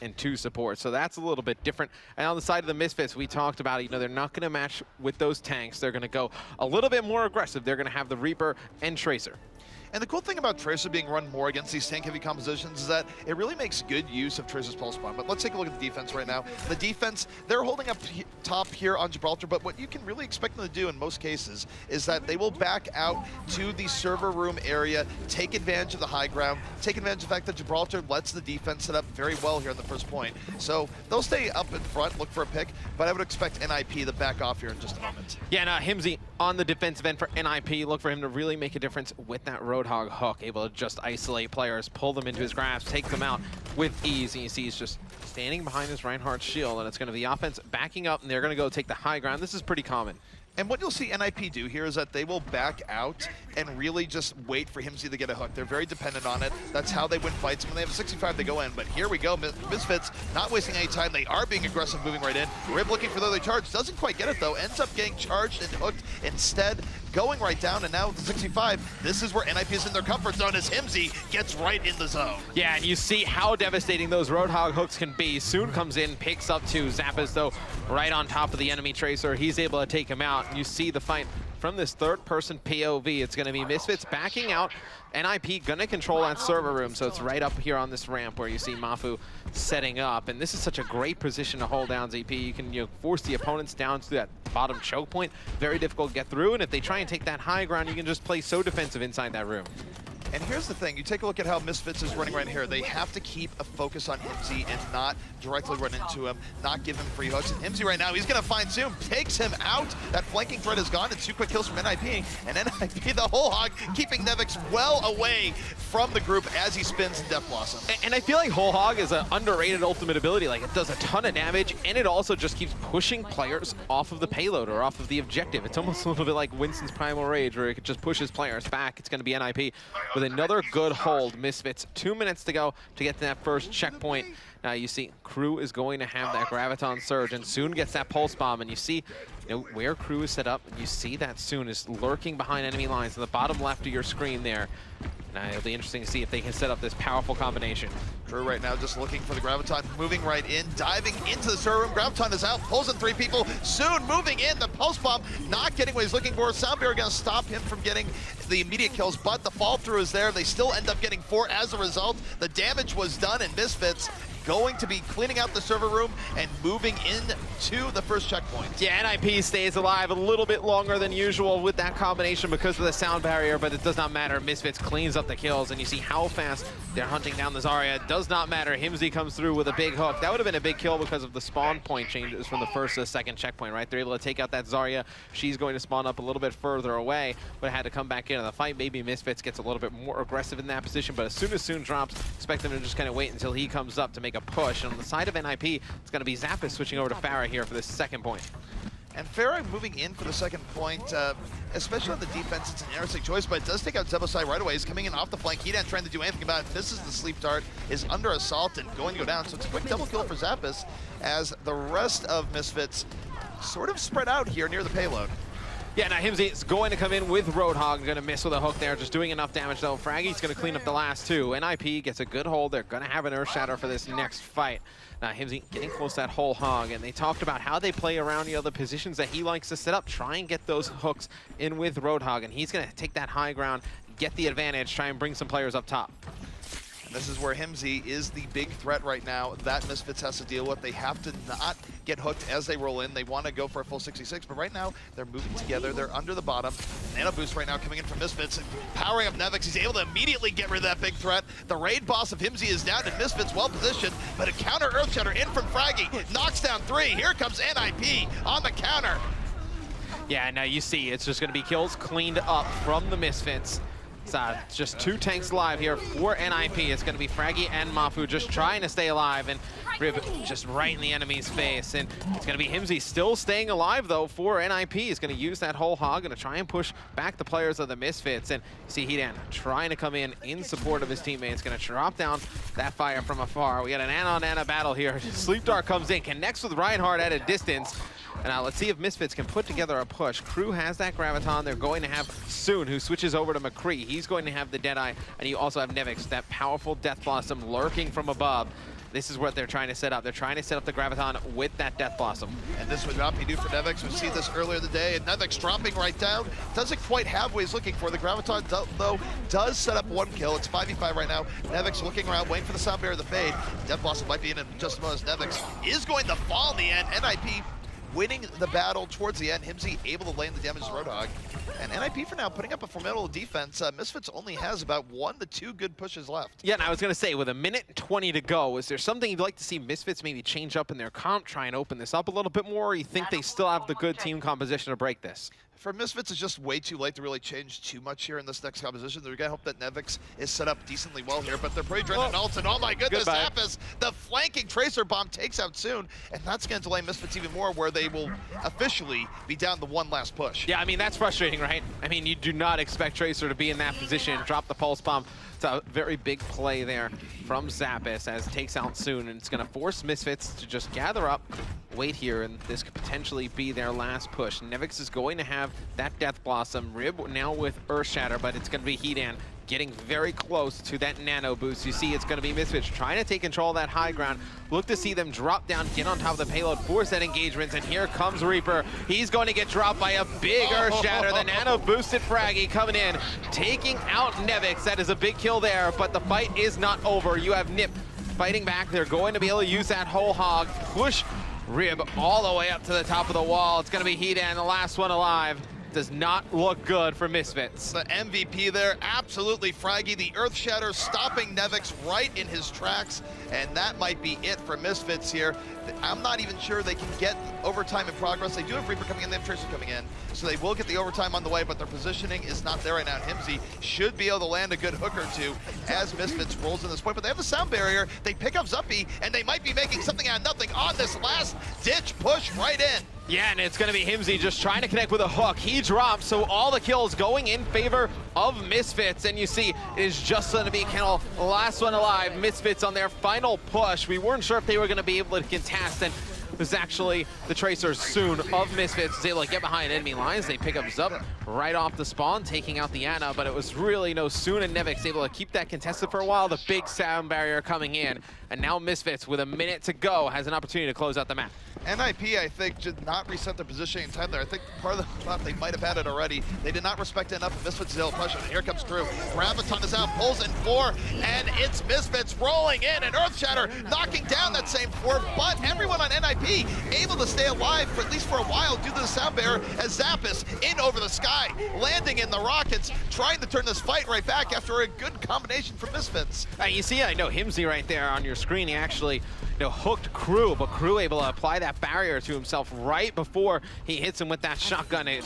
and 2 support. So that's a little bit different. And on the side of the Misfits, we talked about, you know, they're not going to match with those tanks. They're going to go a little bit more aggressive. They're going to have the Reaper and Tracer. And the cool thing about Tracer being run more against these tank-heavy compositions is that it really makes good use of Tracer's pulse bomb. But let's take a look at the defense right now. The defense, they're holding up top here on Gibraltar, but what you can really expect them to do in most cases is that they will back out to the server room area, take advantage of the high ground, take advantage of the fact that Gibraltar lets the defense set up very well here on the first point. So they'll stay up in front, look for a pick, but I would expect NIP to back off here in just a moment. Yeah, and Himsy on the defensive end for NIP. Look for him to really make a difference with that Roadhog hook, able to just isolate players, pull them into his grasp, take them out with ease. And you see he's just standing behind his Reinhardt shield, and it's going to be offense backing up, and they're going to go take the high ground. This is pretty common. And what you'll see NIP do here is that they will back out and really just wait for Himsy to get a hook. They're very dependent on it. That's how they win fights. When they have 65, they go in. But here we go. Misfits not wasting any time. They are being aggressive, moving right in. Rib looking for the other charge. Doesn't quite get it, though. Ends up getting charged and hooked instead. Going right down, and now 65. This is where NIP is in their comfort zone as Himsy gets right in the zone. Yeah, and you see how devastating those Roadhog hooks can be. Soon comes in, picks up 2. Zappas, though, right on top of the enemy Tracer. He's able to take him out. And you see the fight from this third-person POV. It's going to be Misfits backing out. NIP going to control that server room, so it's right up here on this ramp where you see Mafu setting up. And this is such a great position to hold down ZP. You can force the opponents down to that bottom choke point. Very difficult to get through, and if they try and take that high ground, you can just play so defensive inside that room. And here's the thing, you take a look at how Misfits is running right here. They have to keep a focus on Himsy and not directly run into him, not give him free hooks. And Himsy right now, he's gonna find Zoom, takes him out. That flanking threat is gone. It's 2 quick kills from NIP. And NIP, the whole hog, keeping Nevix well away from the group as he spins Death Blossom. And I feel like Whole Hog is an underrated ultimate ability. Like, it does a ton of damage, and it also just keeps pushing players off of the payload or off of the objective. It's almost a little bit like Winston's Primal Rage, where it just pushes players back. It's gonna be NIP with another good hold. Misfits, 2 minutes to go to get to that first checkpoint. Now you see Crew is going to have that Graviton Surge and soon gets that Pulse Bomb, and you see where Crew is set up. You see that soon is lurking behind enemy lines in the bottom left of your screen there. Now it'll be interesting to see if they can set up this powerful combination. Crew right now just looking for the Graviton, moving right in, diving into the server room. Graviton is out, pulls in 3 people. Soon moving in, the Pulse Bomb not getting what he's looking for. Sound Barrier gonna stop him from getting the immediate kills, but the fall through is there. They still end up getting 4 as a result. The damage was done, and Misfits going to be cleaning out the server room and moving into the first checkpoint. Yeah, NIP stays alive a little bit longer than usual with that combination because of the sound barrier, but it does not matter. Misfits cleans up the kills, and you see how fast they're hunting down the Zarya. It does not matter. Himsy comes through with a big hook. That would have been a big kill because of the spawn point changes from the first to the second checkpoint, right? They're able to take out that Zarya. She's going to spawn up a little bit further away, but had to come back into the fight. Maybe Misfits gets a little bit more aggressive in that position, but as soon as Soon drops, expect them to just kind of wait until he comes up to make a push. And on the side of NIP, it's going to be Zappas switching over to Farah here for this second point. And Farah moving in for the second point, especially on the defense, it's an interesting choice, but it does take out Zebosai right away. He's coming in off the flank. Hedan trying to do anything about it. This is the sleep dart, is under assault and going to go down. So it's a quick double kill for Zappas as the rest of Misfits sort of spread out here near the payload. Yeah, now Himsy is going to come in with Roadhog, going to miss with a hook there, just doing enough damage though. Fraggy's going to clean up the last 2. NIP gets a good hold. They're going to have an Earth Shatter for this next fight. Now Himsy getting close to that whole hog, and they talked about how they play around the positions that he likes to set up, try and get those hooks in with Roadhog, and he's going to take that high ground, get the advantage, try and bring some players up top. This is where Himsy is the big threat right now that Misfits has to deal with. They have to not get hooked as they roll in. They want to go for a full 66, but right now they're moving together. They're under the bottom. Nano Boost right now coming in from Misfits, powering up Nevix. He's able to immediately get rid of that big threat. The raid boss of Himsy is down, and Misfits well positioned, but a counter Earth Shatter in from Fraggy. Knocks down 3. Here comes NIP on the counter. Yeah, now you see it's just going to be kills cleaned up from the Misfits. It's just 2 tanks alive here for NIP. It's going to be Fraggy and Mafu just trying to stay alive, and Rib just right in the enemy's face. And it's going to be Himsy still staying alive, though, for NIP. He's going to use that whole hog, going to try and push back the players of the Misfits. And see Hedan trying to come in support of his teammates. Going to drop down that fire from afar. We got an Ana-on-Ana battle here. Sleep Dart comes in, connects with Reinhardt at a distance. And now let's see if Misfits can put together a push. Crew has that Graviton. They're going to have Soon, who switches over to McCree. He's going to have the Deadeye, and you also have Nevix, that powerful Death Blossom lurking from above. This is what they're trying to set up. They're trying to set up the Graviton with that Death Blossom. And this would not be new for Nevix. We've seen this earlier in the day, and Nevix dropping right down. Doesn't quite have what he's looking for. The Graviton, though, does set up 1 kill. It's 5v5 right now. Nevix looking around, waiting for the Sound Barrier to fade. Death Blossom might be in just a moment as Nevix is going to fall in the end. NIP winning the battle towards the end. Himsy able to land the damage as Roadhog. And NIP for now putting up a formidable defense. Misfits only has about 1 to 2 good pushes left. Yeah, and I was going to say, with 1:20 to go, is there something you'd like to see Misfits maybe change up in their comp, try and open this up a little bit more, or you think they still have the good team composition to break this? For Misfits, it's just way too late to really change too much here in this next composition. They're going to hope that Nevix is set up decently well here, but they're pretty dreaded ults, and oh my goodness, Zappis, the flanking Tracer Bomb takes out soon, and that's going to delay Misfits even more, where they will officially be down to 1 last push. Yeah, I mean, that's frustrating, right? I mean, you do not expect Tracer to be in that position, drop the Pulse Bomb. It's a very big play there from Zappis as it takes out soon, and it's going to force Misfits to just gather up, wait here, and this could potentially be their last push. Nevix is going to have that Death Blossom. Rib now with Earth Shatter, but it's going to be Hedan getting very close to that nano boost. You see it's going to be Misfits trying to take control of that high ground. Look to see them drop down, get on top of the payload, force that engagement, and here comes Reaper. He's going to get dropped by a big Earth Shatter. The nano boosted Fraggy coming in, taking out Nevix. That is a big kill there, but the fight is not over. You have Nip fighting back. They're going to be able to use that whole hog, push Rib all the way up to the top of the wall. It's going to be Hedan, the last one alive. Does not look good for Misfits. The MVP there, absolutely Fraggy. The Earth Shatter stopping Nevix right in his tracks, and that might be it for Misfits here. I'm not even sure they can get overtime in progress. They do have Reaper coming in, they have Tracer coming in, so they will get the overtime on the way, but their positioning is not there right now. And Himsy should be able to land a good hook or two as Misfits rolls in this point, but they have the Sound Barrier. They pick up Zuppy, and they might be making something out of nothing on this last ditch push right in. Yeah, and it's going to be Himsy just trying to connect with a hook. He drops, so all the kills going in favor of Misfits. And you see, it is just going to be Kennel, last one alive. Misfits on their final push. We weren't sure if they were going to be able to contest, and it was actually the Tracers soon of Misfits was able to get behind enemy lines. They pick up Zup right off the spawn, taking out the Ana, but it was really no Soon and Nevix able to keep that contested for a while. The big Sound Barrier coming in, and now Misfits, with 1 minute to go, has an opportunity to close out the map. NIP, I think, did not reset their positioning in time there. I think part of the thought they might have had it already. They did not respect it enough. Misfits is able to push it. Here comes Crew. Graviton is out, pulls in 4, and it's Misfits rolling in, and Earth Shatter knocking down that same 4, but everyone on NIP able to stay alive for at least for a while due to the Sound Barrier as Zappis in over the sky, landing in the rockets, trying to turn this fight right back after a good combination from Misfits. You see, I know Himsy right there on your screen. He actually hooked Crew, but Crew able to apply that barrier to himself right before he hits him with that shotgun. It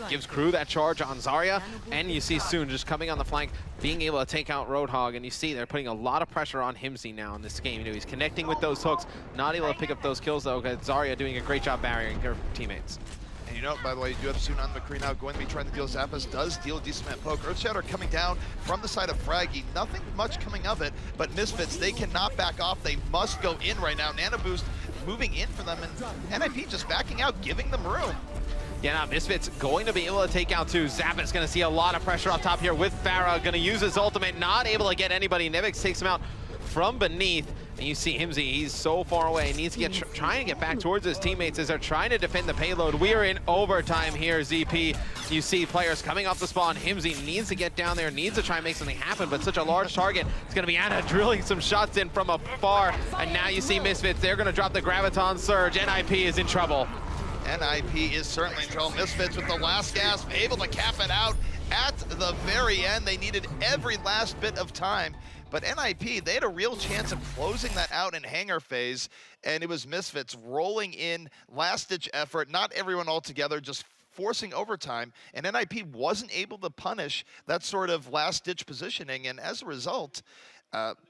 gives Crew that charge on Zarya, and you see Soon just coming on the flank, being able to take out Roadhog, and you see they're putting a lot of pressure on Himsy now in this game. He's connecting with those hooks, not able to pick up those kills though, because Zarya doing a great job barriering her teammates. And by the way, you do have Soon on McCree now, going to be trying to deal Zappis, does deal a decent amount of poke. Earthshatter coming down from the side of Fraggy, nothing much coming of it, but Misfits, they cannot back off, they must go in right now. Nano Boost moving in for them, and NIP just backing out, giving them room. Yeah, now Misfits going to be able to take out too. Zappis going to see a lot of pressure up top here with Pharah, going to use his ultimate, not able to get anybody. Nevix takes him out from beneath. And you see Himsy, he's so far away. He needs to get trying to get back towards his teammates as they're trying to defend the payload. We are in overtime here, ZP. You see players coming off the spawn. Himsy needs to get down there, needs to try and make something happen, but such a large target. It's going to be Ana drilling some shots in from afar. And now you see Misfits, they're going to drop the Graviton Surge. NIP is in trouble. NIP is certainly in trouble. Misfits with the last gasp, able to cap it out at the very end. They needed every last bit of time. But NIP, they had a real chance of closing that out in hangar phase, and it was Misfits rolling in, last-ditch effort, not everyone all together, just forcing overtime, and NIP wasn't able to punish that sort of last-ditch positioning, and as a result,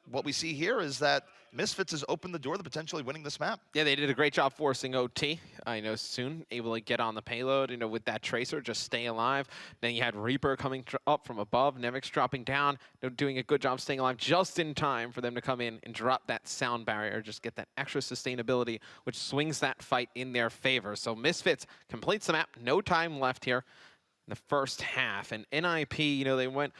what we see here is that Misfits has opened the door to potentially winning this map. Yeah, they did a great job forcing OT. I know Soon able to get on the payload, with that Tracer, just stay alive. Then you had Reaper coming up from above, Nevix dropping down, doing a good job staying alive just in time for them to come in and drop that Sound Barrier, just get that extra sustainability, which swings that fight in their favor. So Misfits completes the map, no time left here in the first half. And NIP, they went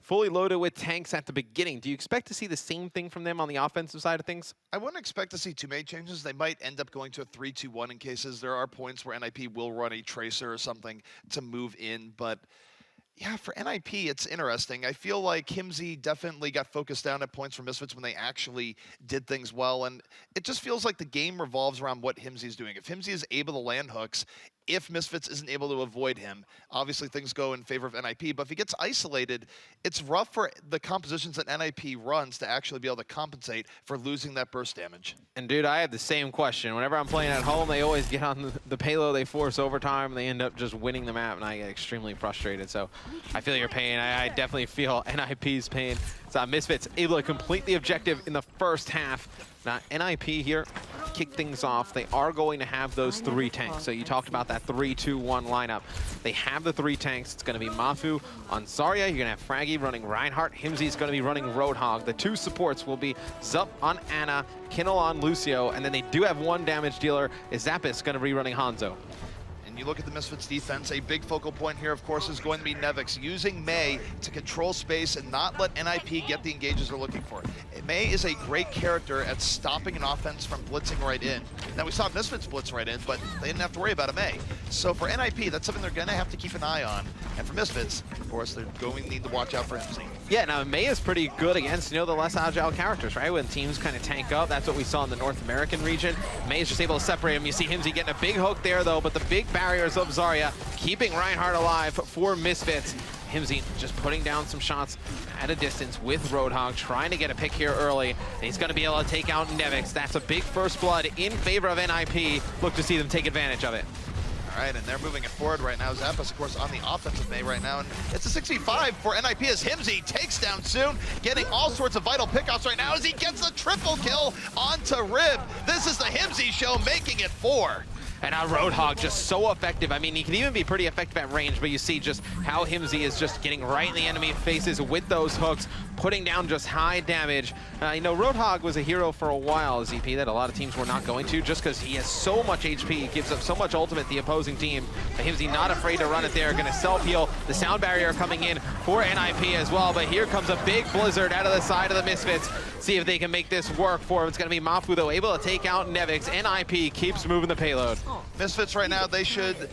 fully loaded with tanks at the beginning. Do you expect to see the same thing from them on the offensive side of things? I wouldn't expect to see too many changes. They might end up going to a 3-2-1 in cases. There are points where NIP will run a Tracer or something to move in, but yeah, for NIP, it's interesting. I feel like Himsy definitely got focused down at points for Misfits when they actually did things well, and it just feels like the game revolves around what Himsy is doing. If Himsy is able to land hooks, if Misfits isn't able to avoid him, obviously things go in favor of NIP, but if he gets isolated, it's rough for the compositions that NIP runs to actually be able to compensate for losing that burst damage. And dude, I have the same question. Whenever I'm playing at home, they always get on the payload, they force overtime, and they end up just winning the map, and I get extremely frustrated. So I feel your pain. I definitely feel NIP's pain. So Misfits able to complete the objective in the first half. Now, NIP here kick things off. They are going to have those 3 tanks. So you talked about that 3-2-1 lineup. They have the 3 tanks. It's going to be Mafu on Zarya. You're going to have Fraggy running Reinhardt. Himsy's going to be running Roadhog. The 2 supports will be Zup on Ana, Kinnel on Lucio, and then they do have 1 damage dealer. Zappis going to be running Hanzo. You look at the Misfits defense, a big focal point here, of course, is going to be Nevix, using Mei to control space and not let NIP get the engages they're looking for. Mei is a great character at stopping an offense from blitzing right in. Now, we saw Misfits blitz right in, but they didn't have to worry about a Mei. So for NIP, that's something they're going to have to keep an eye on. And for Misfits, of course, they're going to need to watch out for Himsy. Yeah, now Mei is pretty good against, the less agile characters, right? When teams kind of tank up, that's what we saw in the North American region. Mei is just able to separate him. You see Himsy getting a big hook there, though, but the big barriers of Zarya keeping Reinhardt alive for Misfits. Himsy just putting down some shots at a distance with Roadhog, trying to get a pick here early. And he's going to be able to take out Nevix. That's a big first blood in favor of NIP. Look to see them take advantage of it. All right, and they're moving it forward right now. Zappos, of course, on the offensive Mei right now, and it's a 65 for NIP as Himsy takes down Soon, getting all sorts of vital pickoffs right now as he gets the triple kill onto Rib. This is the Himsy show, making it 4. And now Roadhog just so effective. I mean, he can even be pretty effective at range, but you see just how Himsy is just getting right in the enemy faces with those hooks, putting down just high damage. Roadhog was a hero for a while, ZP, that a lot of teams were not going to, just because he has so much HP, he gives up so much ultimate the opposing team. But Himsy not afraid to run it there, going to self-heal. The sound barrier coming in for NIP as well, but here comes a big blizzard out of the side of the Misfits. See if they can make this work for him. It's going to be Mafu, though, able to take out Nevix. NIP keeps moving the payload. Misfits right now, they should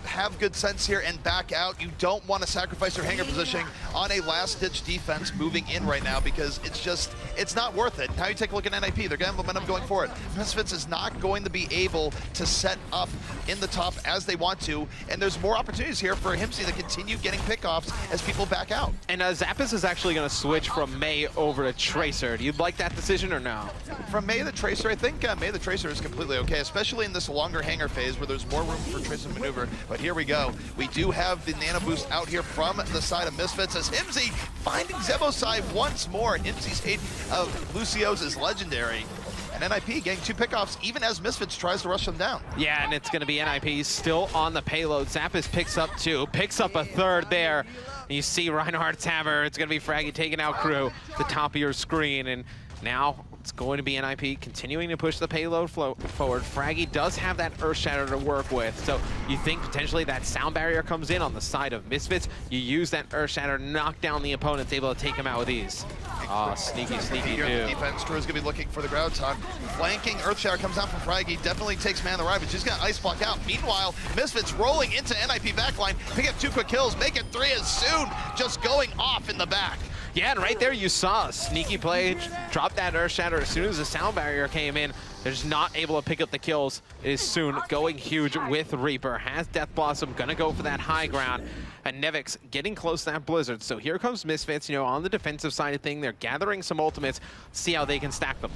have good sense here and back out. You don't want to sacrifice your hanger positioning on a last-ditch defense moving in right now because it's not worth it. Now you take a look at NIP. They're going to have momentum going forward. Misfits is not going to be able to set up in the top as they want to, and there's more opportunities here for Himsy to continue getting pickoffs as people back out. And Zappos is actually going to switch from Mei over to Tracer. Do you like that decision or no? From Mei the Tracer, I think Mei the Tracer is completely okay, especially in this longer hanger phase where there's more room for Tracer to maneuver. But here we go. We do have the nano boost out here from the side of Misfits as Himsy finding Zebosai once more. Himsy's hate of Lucio's is legendary. And NIP getting 2 pickoffs even as Misfits tries to rush them down. Yeah, and it's going to be NIP still on the payload. Zappos picks up 2, picks up a 3rd there. And you see Reinhardt's hammer. It's going to be Fraggy taking out Crew, the top of your screen. And now it's going to be NIP continuing to push the payload forward. Fraggy does have that Earth Shatter to work with, so you think potentially that sound barrier comes in on the side of Misfits. You use that Earth Shatter, knock down the opponents, able to take him out with ease. Oh, sneaky here dude. The defense crew is going to be looking for the ground talk. Flanking Earth Shatter comes out from Fraggy, definitely takes man the ride, but she's going to ice block out. Meanwhile, Misfits rolling into NIP backline, pick up 2 quick kills, make it 3 as Soon just going off in the back. Yeah, and right there you saw a sneaky play, drop that Earth Shatter as soon as the sound barrier came in. They're just not able to pick up the kills. It is Soon going huge with Reaper. Has Death Blossom, gonna go for that high ground. And Nevix getting close to that Blizzard. So here comes Misfits, on the defensive side of thing. They're gathering some ultimates, see how they can stack them.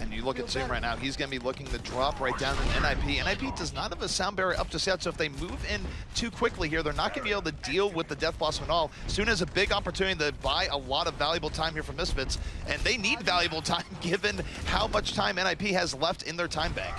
And you look at Zoom right now, he's going to be looking to drop right down in NIP. NIP does not have a sound barrier up just yet, so if they move in too quickly here, they're not going to be able to deal with the Death Blossom at all. Soon as a big opportunity to buy a lot of valuable time here from Misfits, and they need valuable time given how much time NIP has left in their time bank.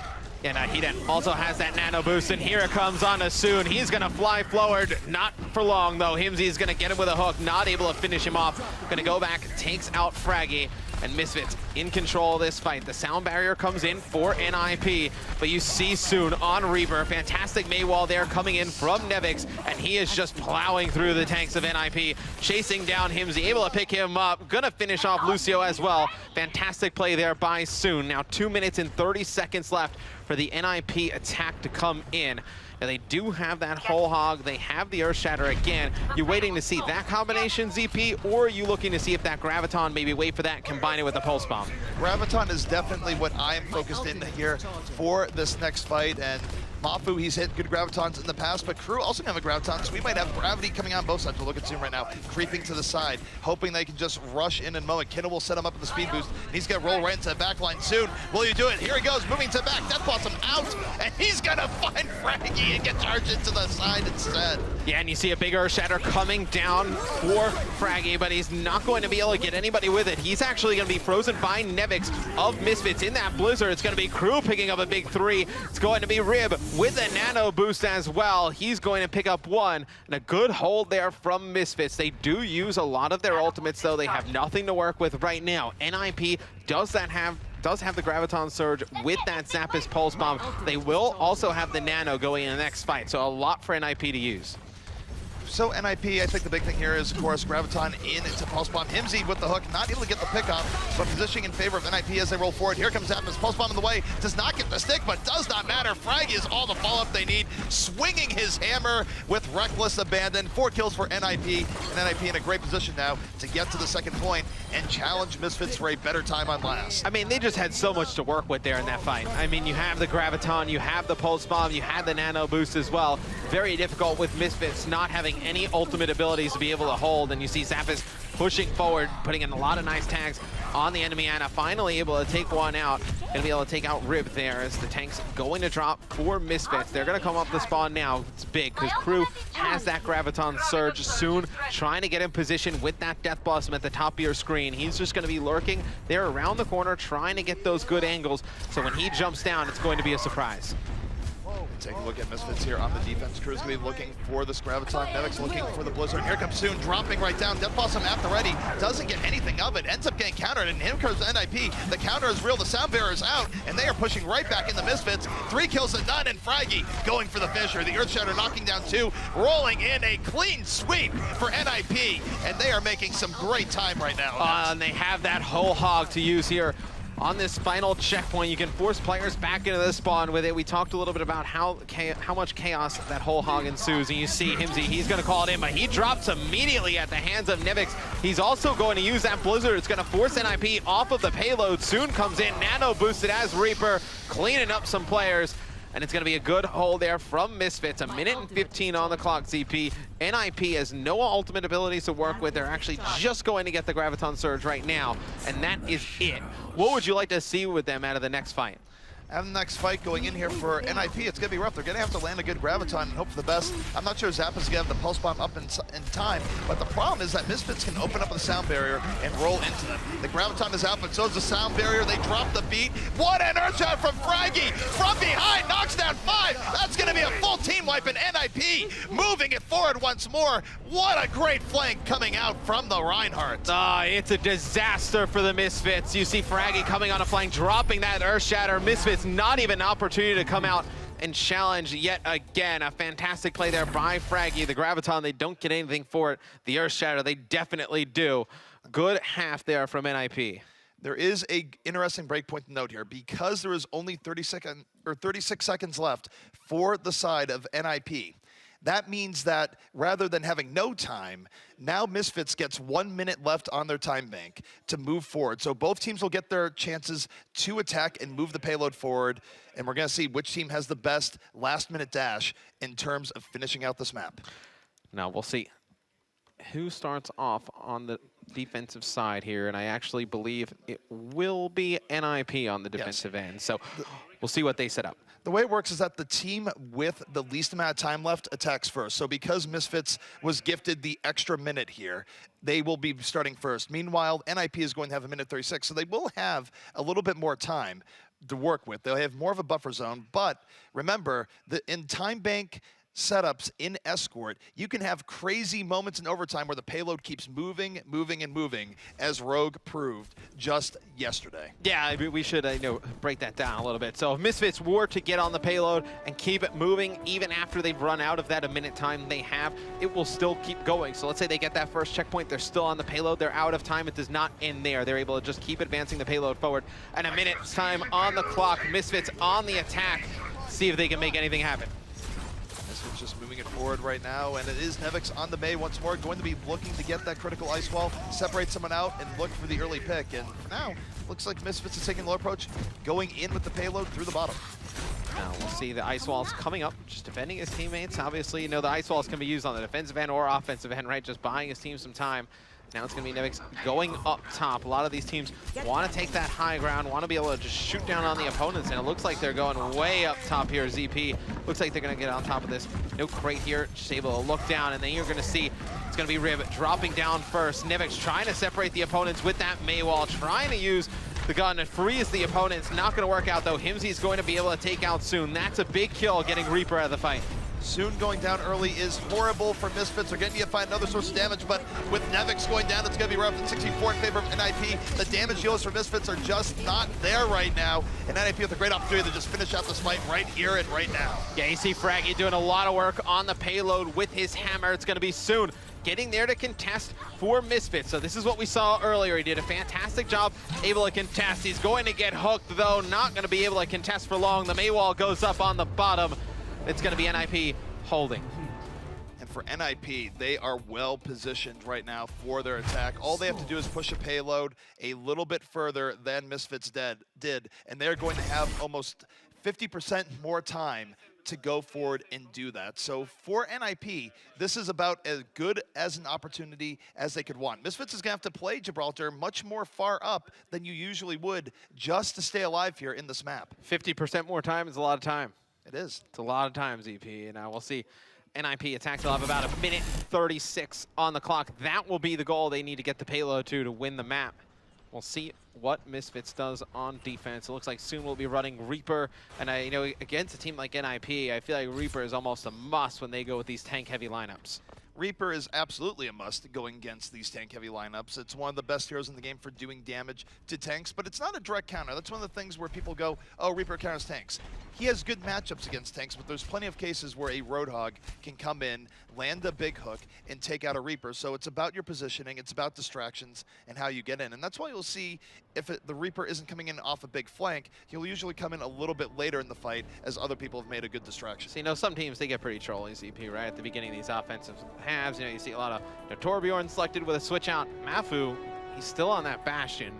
And Hiden also has that nano boost, and here it comes on us soon. He's gonna fly forward, not for long though. Himsy's gonna get him with a hook, not able to finish him off. Gonna go back, takes out Fraggy, and Misfits in control of this fight. The sound barrier comes in for NIP, but you see soon on Reaper, fantastic Maywall there coming in from Nevix, and he is just plowing through the tanks of NIP, chasing down Himsy, able to pick him up, gonna finish off Lucio as well. Fantastic play there by Soon. Now 2 minutes and 30 seconds left for the NIP attack to come in. And they do have that whole hog. They have the Earth Shatter again. You're waiting to see that combination, ZP, or are you looking to see if that Graviton, maybe wait for that, combine it with a Pulse Bomb? Graviton is definitely what I am focused in here for this next fight. And Mafu, he's hit good Gravitons in the past, but Crew also gonna have a Graviton, so we might have Gravity coming on both sides. We'll look at Zoom right now, creeping to the side, hoping they can just rush in and mow it. Kindle will set him up with the speed boost, and he's gonna roll right into the back line soon. Will you do it? Here he goes, moving to the back. Death Blossom out, and he's gonna find Fraggy and get charged into the side instead. Yeah, and you see a big Earth Shatter coming down for Fraggy, but he's not going to be able to get anybody with it. He's actually going to be frozen by Nevix of Misfits in that Blizzard. It's going to be Crew picking up a big 3. It's going to be Rib with a nano boost as well. He's going to pick up 1, and a good hold there from Misfits. They do use a lot of their ultimates, though. They have nothing to work with right now. NIP does have the Graviton Surge with that Zapdos Pulse Bomb. They will also have the Nano going in the next fight, so a lot for NIP to use. So NIP, I think the big thing here is, of course, Graviton in into Pulse Bomb. Himsy with the hook, not able to get the pickup, but positioning in favor of NIP as they roll forward. Here comes Zapdos, Pulse Bomb in the way, does not get the stick, but does not matter. Fraggy is all the follow-up they need, swinging his hammer with reckless abandon. 4 kills for NIP, and NIP in a great position now to get to the second point and challenge Misfits for a better time on last. I mean, they just had so much to work with there in that fight. I mean, you have the Graviton, you have the Pulse Bomb, you had the Nano Boost as well. Very difficult with Misfits not having any ultimate abilities to be able to hold, and you see Zapdos pushing forward, putting in a lot of nice tags on the enemy Ana, finally able to take one out. Gonna be able to take out Rib there as the tank's going to drop for Misfits. They're gonna come up the spawn now. It's big because Crew has that Graviton Surge soon, trying to get in position with that Death Blossom at the top of your screen. He's just gonna be lurking there around the corner, trying to get those good angles. So when he jumps down, it's going to be a surprise. Take a look at Misfits here on the defense. Crew's gonna be looking for this Graviton. Nevix looking for the Blizzard. Here comes Soon, dropping right down. Death Blossom at the ready. Doesn't get anything of it. Ends up getting countered, and here comes NIP. The counter is real. The sound barrier is out, and they are pushing right back in the Misfits. 3 kills to none, and Fraggy going for the Fisher. The Earth Shatter knocking down 2, rolling in a clean sweep for NIP, and they are making some great time right now. And they have that whole hog to use here. On this final checkpoint, you can force players back into the spawn with it. We talked a little bit about how much chaos that whole hog ensues, and you see Himsy, he's gonna call it in, but he drops immediately at the hands of Nevix. He's also going to use that Blizzard. It's gonna force NIP off of the payload. Soon comes in, nano boosted as Reaper, cleaning up some players. And it's going to be a good hold there from Misfits. 1 minute and 15 on the clock, ZP. NIP has no ultimate abilities to work with. They're actually just going to get the Graviton Surge right now, and that is it. What would you like to see with them out of the next fight? And the next fight going in here for NIP, it's going to be rough. They're going to have to land a good Graviton and hope for the best. I'm not sure Zappa's going to have the Pulse Bomb up in time, but the problem is that Misfits can open up the sound barrier and roll into them. The Graviton is out, but so is the sound barrier. They drop the beat. What an Earth Shot from Fraggy! From behind, knocks down 5. That's going to be a full team wipe, and NIP moving it forward once more. What a great flank coming out from the Reinhardt. It's a disaster for the Misfits. You see Fraggy coming on a flank, dropping that Earth Shatter. Misfits not even an opportunity to come out and challenge yet again. A fantastic play there by Fraggy. The Graviton, they don't get anything for it. The Earth Shatter, they definitely do. Good half there from NIP. There is a interesting breakpoint to note here. Because there is only 36 seconds left for the side of NIP, that means that rather than having no time, now Misfits gets 1 minute left on their time bank to move forward. So both teams will get their chances to attack and move the payload forward. And we're going to see which team has the best last-minute dash in terms of finishing out this map. Now we'll see who starts off on the defensive side here. And I actually believe it will be NIP on the defensive end. So we'll see what they set up. The way it works is that the team with the least amount of time left attacks first. So because Misfits was gifted the extra minute here, they will be starting first. Meanwhile, NIP is going to have 1 minute 36, so they will have a little bit more time to work with. They'll have more of a buffer zone, but remember, in time bank, setups in Escort, you can have crazy moments in overtime where the payload keeps moving, moving, and moving, as Rogue proved just yesterday. Yeah, I mean, we should break that down a little bit. So if Misfits were to get on the payload and keep it moving, even after they've run out of that minute time they have, it will still keep going. So let's say they get that first checkpoint, they're still on the payload, they're out of time, it does not end there. They're able to just keep advancing the payload forward. And a minute's time on the clock, Misfits on the attack, see if they can make anything happen. Misfits just moving it forward right now, and it is Nevix on the Mei once more, going to be looking to get that critical ice wall, separate someone out, and look for the early pick. And for now, looks like Misfits is taking low approach, going in with the payload through the bottom. Now we'll see the ice walls coming up, just defending his teammates. Obviously, you know, the ice walls can be used on the defensive end or offensive end, right? Just buying his team some time. Now it's going to be Nevix going up top. A lot of these teams want to take that high ground, want to be able to just shoot down on the opponents, and it looks like they're going way up top here. ZP looks like they're going to get on top of this. No crate here, just able to look down, and then you're going to see it's going to be Rib dropping down first. Nevix trying to separate the opponents with that Mei wall, trying to use the gun to freeze the opponents. Not going to work out, though. Himsy's going to be able to take out Soon. That's a big kill, getting Reaper out of the fight. Soon going down early is horrible for Misfits. They're going to need to find another source of damage, but with Nevix going down, it's going to be rough at 64 in favor of NIP. The damage dealers for Misfits are just not there right now, and NIP with a great opportunity to just finish out this fight right here and right now. Yeah, you see Fraggy doing a lot of work on the payload with his hammer. It's going to be Soon getting there to contest for Misfits. So this is what we saw earlier. He did a fantastic job able to contest. He's going to get hooked, though, not going to be able to contest for long. The Mei wall goes up on the bottom. It's going to be NIP holding. And for NIP, they are well positioned right now for their attack. All they have to do is push a payload a little bit further than Misfits did, and they're going to have almost 50% more time to go forward and do that. So for NIP, this is about as good as an opportunity as they could want. Misfits is going to have to play Gibraltar much more far up than you usually would just to stay alive here in this map. 50% more time is a lot of time. It is. It's a lot of time, ZP, and we'll see. NIP attacks will have about a minute 36 on the clock. That will be the goal they need to get the payload to win the map. We'll see what Misfits does on defense. It looks like Soon will be running Reaper, and you know, against a team like NIP, I feel like Reaper is almost a must when they go with these tank-heavy lineups. Reaper is absolutely a must going against these tank-heavy lineups. It's one of the best heroes in the game for doing damage to tanks, but it's not a direct counter. That's one of the things where people go, oh, Reaper counters tanks. He has good matchups against tanks, but there's plenty of cases where a Roadhog can come in, land a big hook, and take out a Reaper. So it's about your positioning, it's about distractions, and how you get in. And that's why you'll see if the Reaper isn't coming in off a big flank, he'll usually come in a little bit later in the fight as other people have made a good distraction. So, you know, some teams, they get pretty trolly, ZP, right? At the beginning of these offensive halves, you know, you see a lot of Torbjorn selected with a switch out. Mafu, he's still on that Bastion.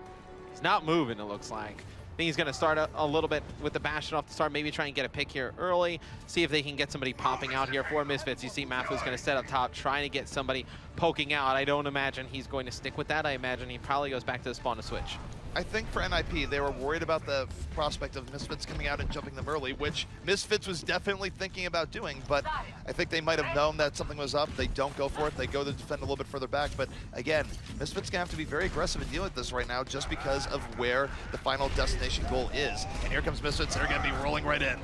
He's not moving, it looks like. I think he's going to start a little bit with the Bastion off the start, maybe try and get a pick here early, see if they can get somebody popping out here for Misfits. You see Mafu's going to set up top, trying to get somebody poking out. I don't imagine he's going to stick with that. I imagine he probably goes back to the spawn to switch. I think for NIP, they were worried about the prospect of Misfits coming out and jumping them early, which Misfits was definitely thinking about doing, but I think they might have known that something was up. They don't go for it. They go to defend a little bit further back, but again, Misfits gonna have to be very aggressive in dealing with this right now just because of where the final destination goal is. And here comes Misfits. They're gonna be rolling right in.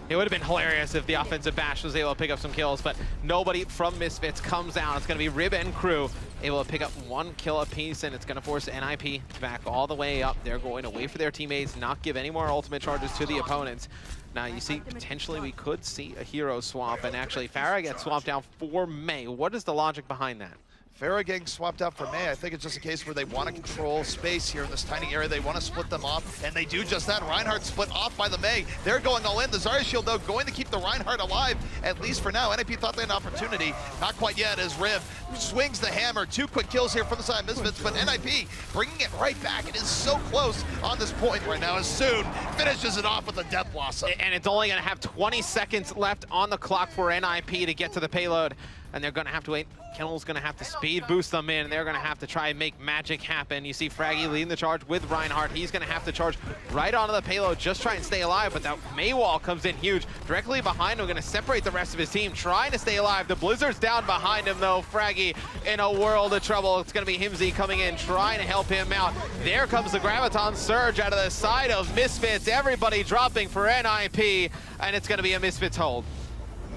It would have been hilarious if the offensive Bash was able to pick up some kills, but nobody from Misfits comes down. It's going to be Rib and crew able to pick up 1 kill apiece, and it's going to force NIP back all the way up. They're going to wait for their teammates, not give any more ultimate charges to the opponents. Now, you see, potentially we could see a hero swap, and actually Farah gets swapped out for Mei. What is the logic behind that? Farah getting swapped out for Mei, I think it's just a case where they want to control space here in this tiny area. They want to split them off, and they do just that. Reinhardt split off by the Mei. They're going all in. The Zarya shield, though, going to keep the Reinhardt alive, at least for now. NIP thought they had an opportunity. Not quite yet, as Riv swings the hammer. 2 quick kills here from the side of Misfits, but NIP bringing it right back. It is so close on this point right now, as Soon finishes it off with a Death Blossom. And it's only going to have 20 seconds left on the clock for NIP to get to the payload, and they're going to have to wait. Kennel's going to have to speed boost them in. They're going to have to try and make magic happen. You see Fraggy leading the charge with Reinhardt. He's going to have to charge right onto the payload, just try and stay alive, but that Mei wall comes in huge. Directly behind him, going to separate the rest of his team, trying to stay alive. The Blizzard's down behind him, though. Fraggy in a world of trouble. It's going to be Himsy coming in, trying to help him out. There comes the Graviton Surge out of the side of Misfits. Everybody dropping for NIP, and it's going to be a Misfits hold.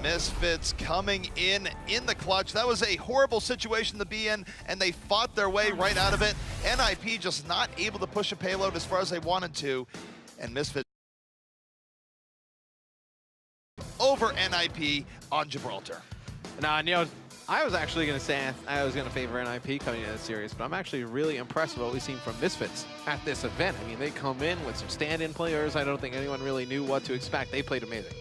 Misfits coming in the clutch. That was a horrible situation to be in, and they fought their way right out of it. NIP just not able to push a payload as far as they wanted to, and Misfits over NIP on Gibraltar. Now, you know, I was actually going to say I was going to favor NIP coming into the series, but I'm actually really impressed with what we've seen from Misfits at this event. I mean, they come in with some stand-in players. I don't think anyone really knew what to expect. They played amazing.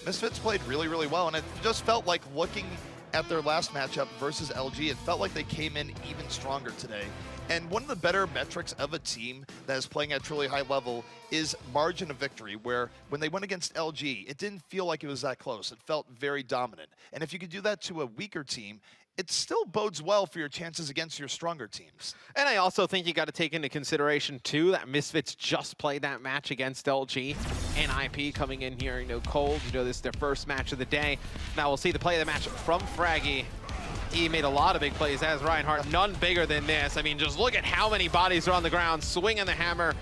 Misfits played really, really well, and it just felt like looking at their last matchup versus LG, it felt like they came in even stronger today. And one of the better metrics of a team that is playing at a truly high level is margin of victory, where when they went against LG, it didn't feel like it was that close. It felt very dominant. And if you could do that to a weaker team, it still bodes well for your chances against your stronger teams. And I also think you got to take into consideration, too, that Misfits just played that match against LG. NIP coming in here, you know, cold. You know, this is their first match of the day. Now we'll see the play of the match from Fraggy. He made a lot of big plays as Reinhardt, none bigger than this. I mean, just look at how many bodies are on the ground, swinging the hammer,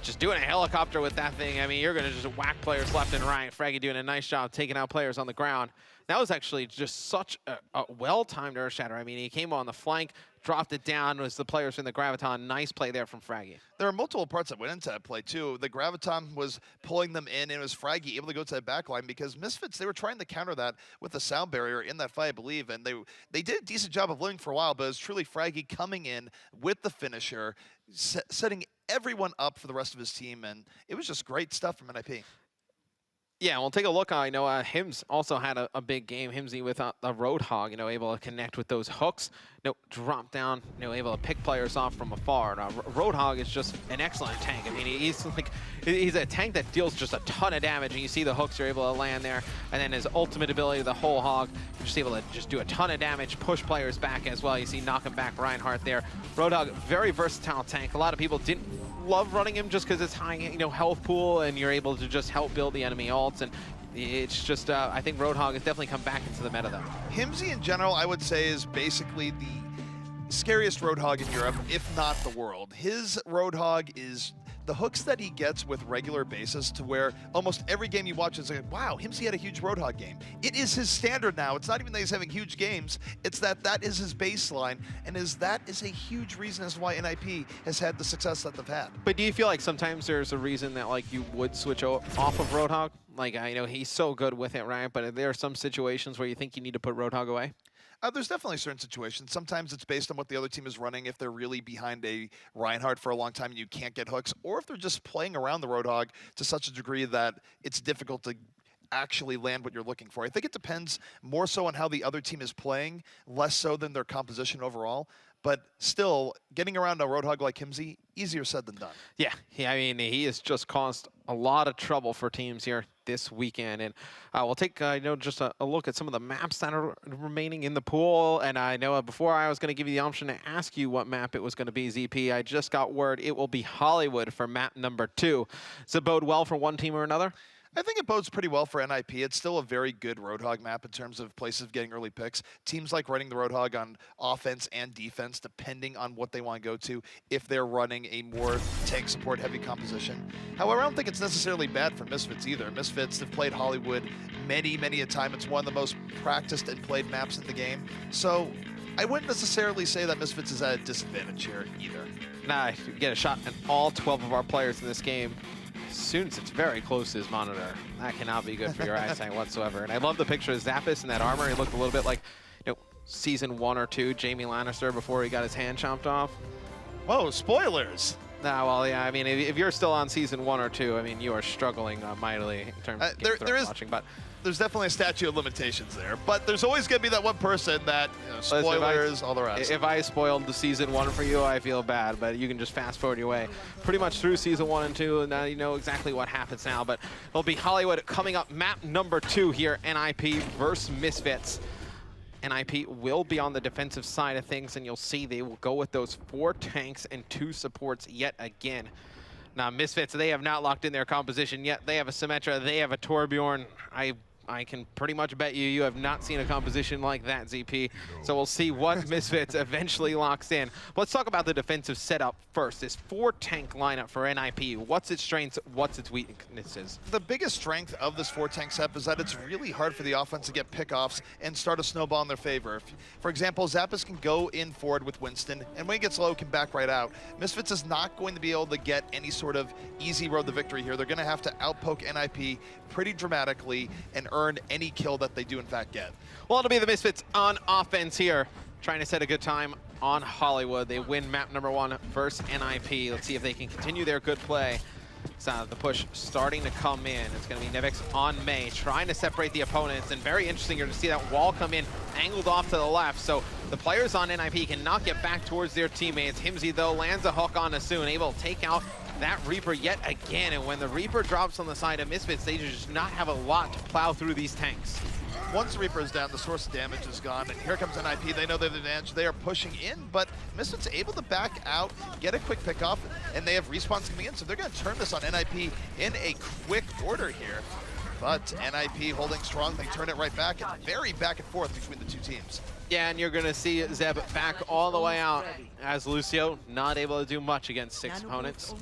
just doing a helicopter with that thing. I mean, you're going to just whack players left and right. Fraggy doing a nice job taking out players on the ground. That was actually just such a well-timed Earth Shatter. I mean, he came on the flank, dropped it down, was the players from the Graviton. Nice play there from Fraggy. There are multiple parts that went into that play, too. The Graviton was pulling them in, and it was Fraggy able to go to that backline because Misfits, they were trying to counter that with the sound barrier in that fight, I believe, and they did a decent job of living for a while, but it was truly Fraggy coming in with the finisher, setting everyone up for the rest of his team, and it was just great stuff from NIP. Yeah, we'll take a look. I know Hims also had a big game. Himsy with a Roadhog, you know, able to connect with those hooks. You know, drop down, you know, able to pick players off from afar. Now, Roadhog is just an excellent tank. I mean, he's a tank that deals just a ton of damage, and you see the hooks are able to land there. And then his ultimate ability, the whole hog, just able to just do a ton of damage, push players back as well. You see knocking back Reinhardt there. Roadhog, very versatile tank. A lot of people didn't love running him just because it's high, you know, health pool, and you're able to just help build the enemy ults. And it's just, I think Roadhog has definitely come back into the meta, though. Himsy, in general, I would say is basically the scariest Roadhog in Europe, if not the world. His Roadhog is the hooks that he gets with regular basis to where almost every game you watch is like, wow, Himsy had a huge Roadhog game. It is his standard now. It's not even that he's having huge games. It's that is his baseline, and that is a huge reason as to why NIP has had the success that they've had. But do you feel like sometimes there's a reason that like you would switch off of Roadhog? Like, I know he's so good with it, right? But there are some situations where you think you need to put Roadhog away? There's definitely certain situations. Sometimes it's based on what the other team is running. If they're really behind a Reinhardt for a long time and you can't get hooks, or if they're just playing around the Roadhog to such a degree that it's difficult to actually land what you're looking for. I think it depends more so on how the other team is playing, less so than their composition overall. But still, getting around a Roadhog like Himsy, easier said than done. Yeah, I mean, he has just caused a lot of trouble for teams here this weekend. And we'll take just a look at some of the maps that are remaining in the pool. And I know before I was going to give you the option to ask you what map it was going to be, ZP, I just got word it will be Hollywood for map number 2. Does it bode well for one team or another? I think it bodes pretty well for NIP. It's still a very good Roadhog map in terms of places of getting early picks. Teams like running the Roadhog on offense and defense, depending on what they want to go to, if they're running a more tank support heavy composition. However, I don't think it's necessarily bad for Misfits either. Misfits have played Hollywood many, many a time. It's one of the most practiced and played maps in the game. So I wouldn't necessarily say that Misfits is at a disadvantage here either. Nah, you get a shot at all 12 of our players in this game. As soon as it's very close to his monitor, that cannot be good for your eyesight whatsoever. And I love the picture of Zappis in that armor. He looked a little bit like, you know, season 1 or 2 Jaime Lannister before he got his hand chopped off. Whoa, spoilers! Nah, well, yeah, I mean, if you're still on season 1 or 2, I mean, you are struggling mightily in terms of Game of Thrones watching. But there's definitely a statute of limitations there, but there's always going to be that one person that, you know, spoilers, all the rest. If I spoiled the season 1 for you, I feel bad, but you can just fast forward your way pretty much through season 1 and 2, and now you know exactly what happens now. But it'll be Hollywood coming up, map number 2 here, NIP versus Misfits. NIP will be on the defensive side of things, and you'll see they will go with those 4 tanks and 2 supports yet again. Now, Misfits, they have not locked in their composition yet. They have a Symmetra, they have a Torbjorn. I I can pretty much bet you have not seen a composition like that, ZP. So we'll see what Misfits eventually locks in. Let's talk about the defensive setup first. This 4-tank lineup for NIP. What's its strengths? What's its weaknesses? The biggest strength of this 4-tank setup is that it's really hard for the offense to get pickoffs and start a snowball in their favor. For example, Zappas can go in forward with Winston, and when he gets low, can back right out. Misfits is not going to be able to get any sort of easy road to victory here. They're going to have to outpoke NIP pretty dramatically and earn any kill that they do in fact get. Well, it'll be the Misfits on offense here, trying to set a good time on Hollywood. They win map number 1 versus NIP. Let's see if they can continue their good play. So the push starting to come in. It's going to be Nivix on May, trying to separate the opponents. And very interesting here to see that wall come in, angled off to the left. So the players on NIP cannot get back towards their teammates. Himsy, though, lands a hook on Asun, able to take out that Reaper yet again. And when the Reaper drops on the side of Misfits, they just not have a lot to plow through these tanks. Once the Reaper is down, the source of damage is gone, and here comes NIP. They know they have the advantage. They are pushing in, but Misfits able to back out, get a quick pickoff, and they have respawns coming in, so they're going to turn this on NIP in a quick order here. But NIP holding strong, they turn it right back. It's very back and forth between the two teams. Yeah, and you're going to see Zeb back all the way out as Lucio not able to do much against 6 opponents.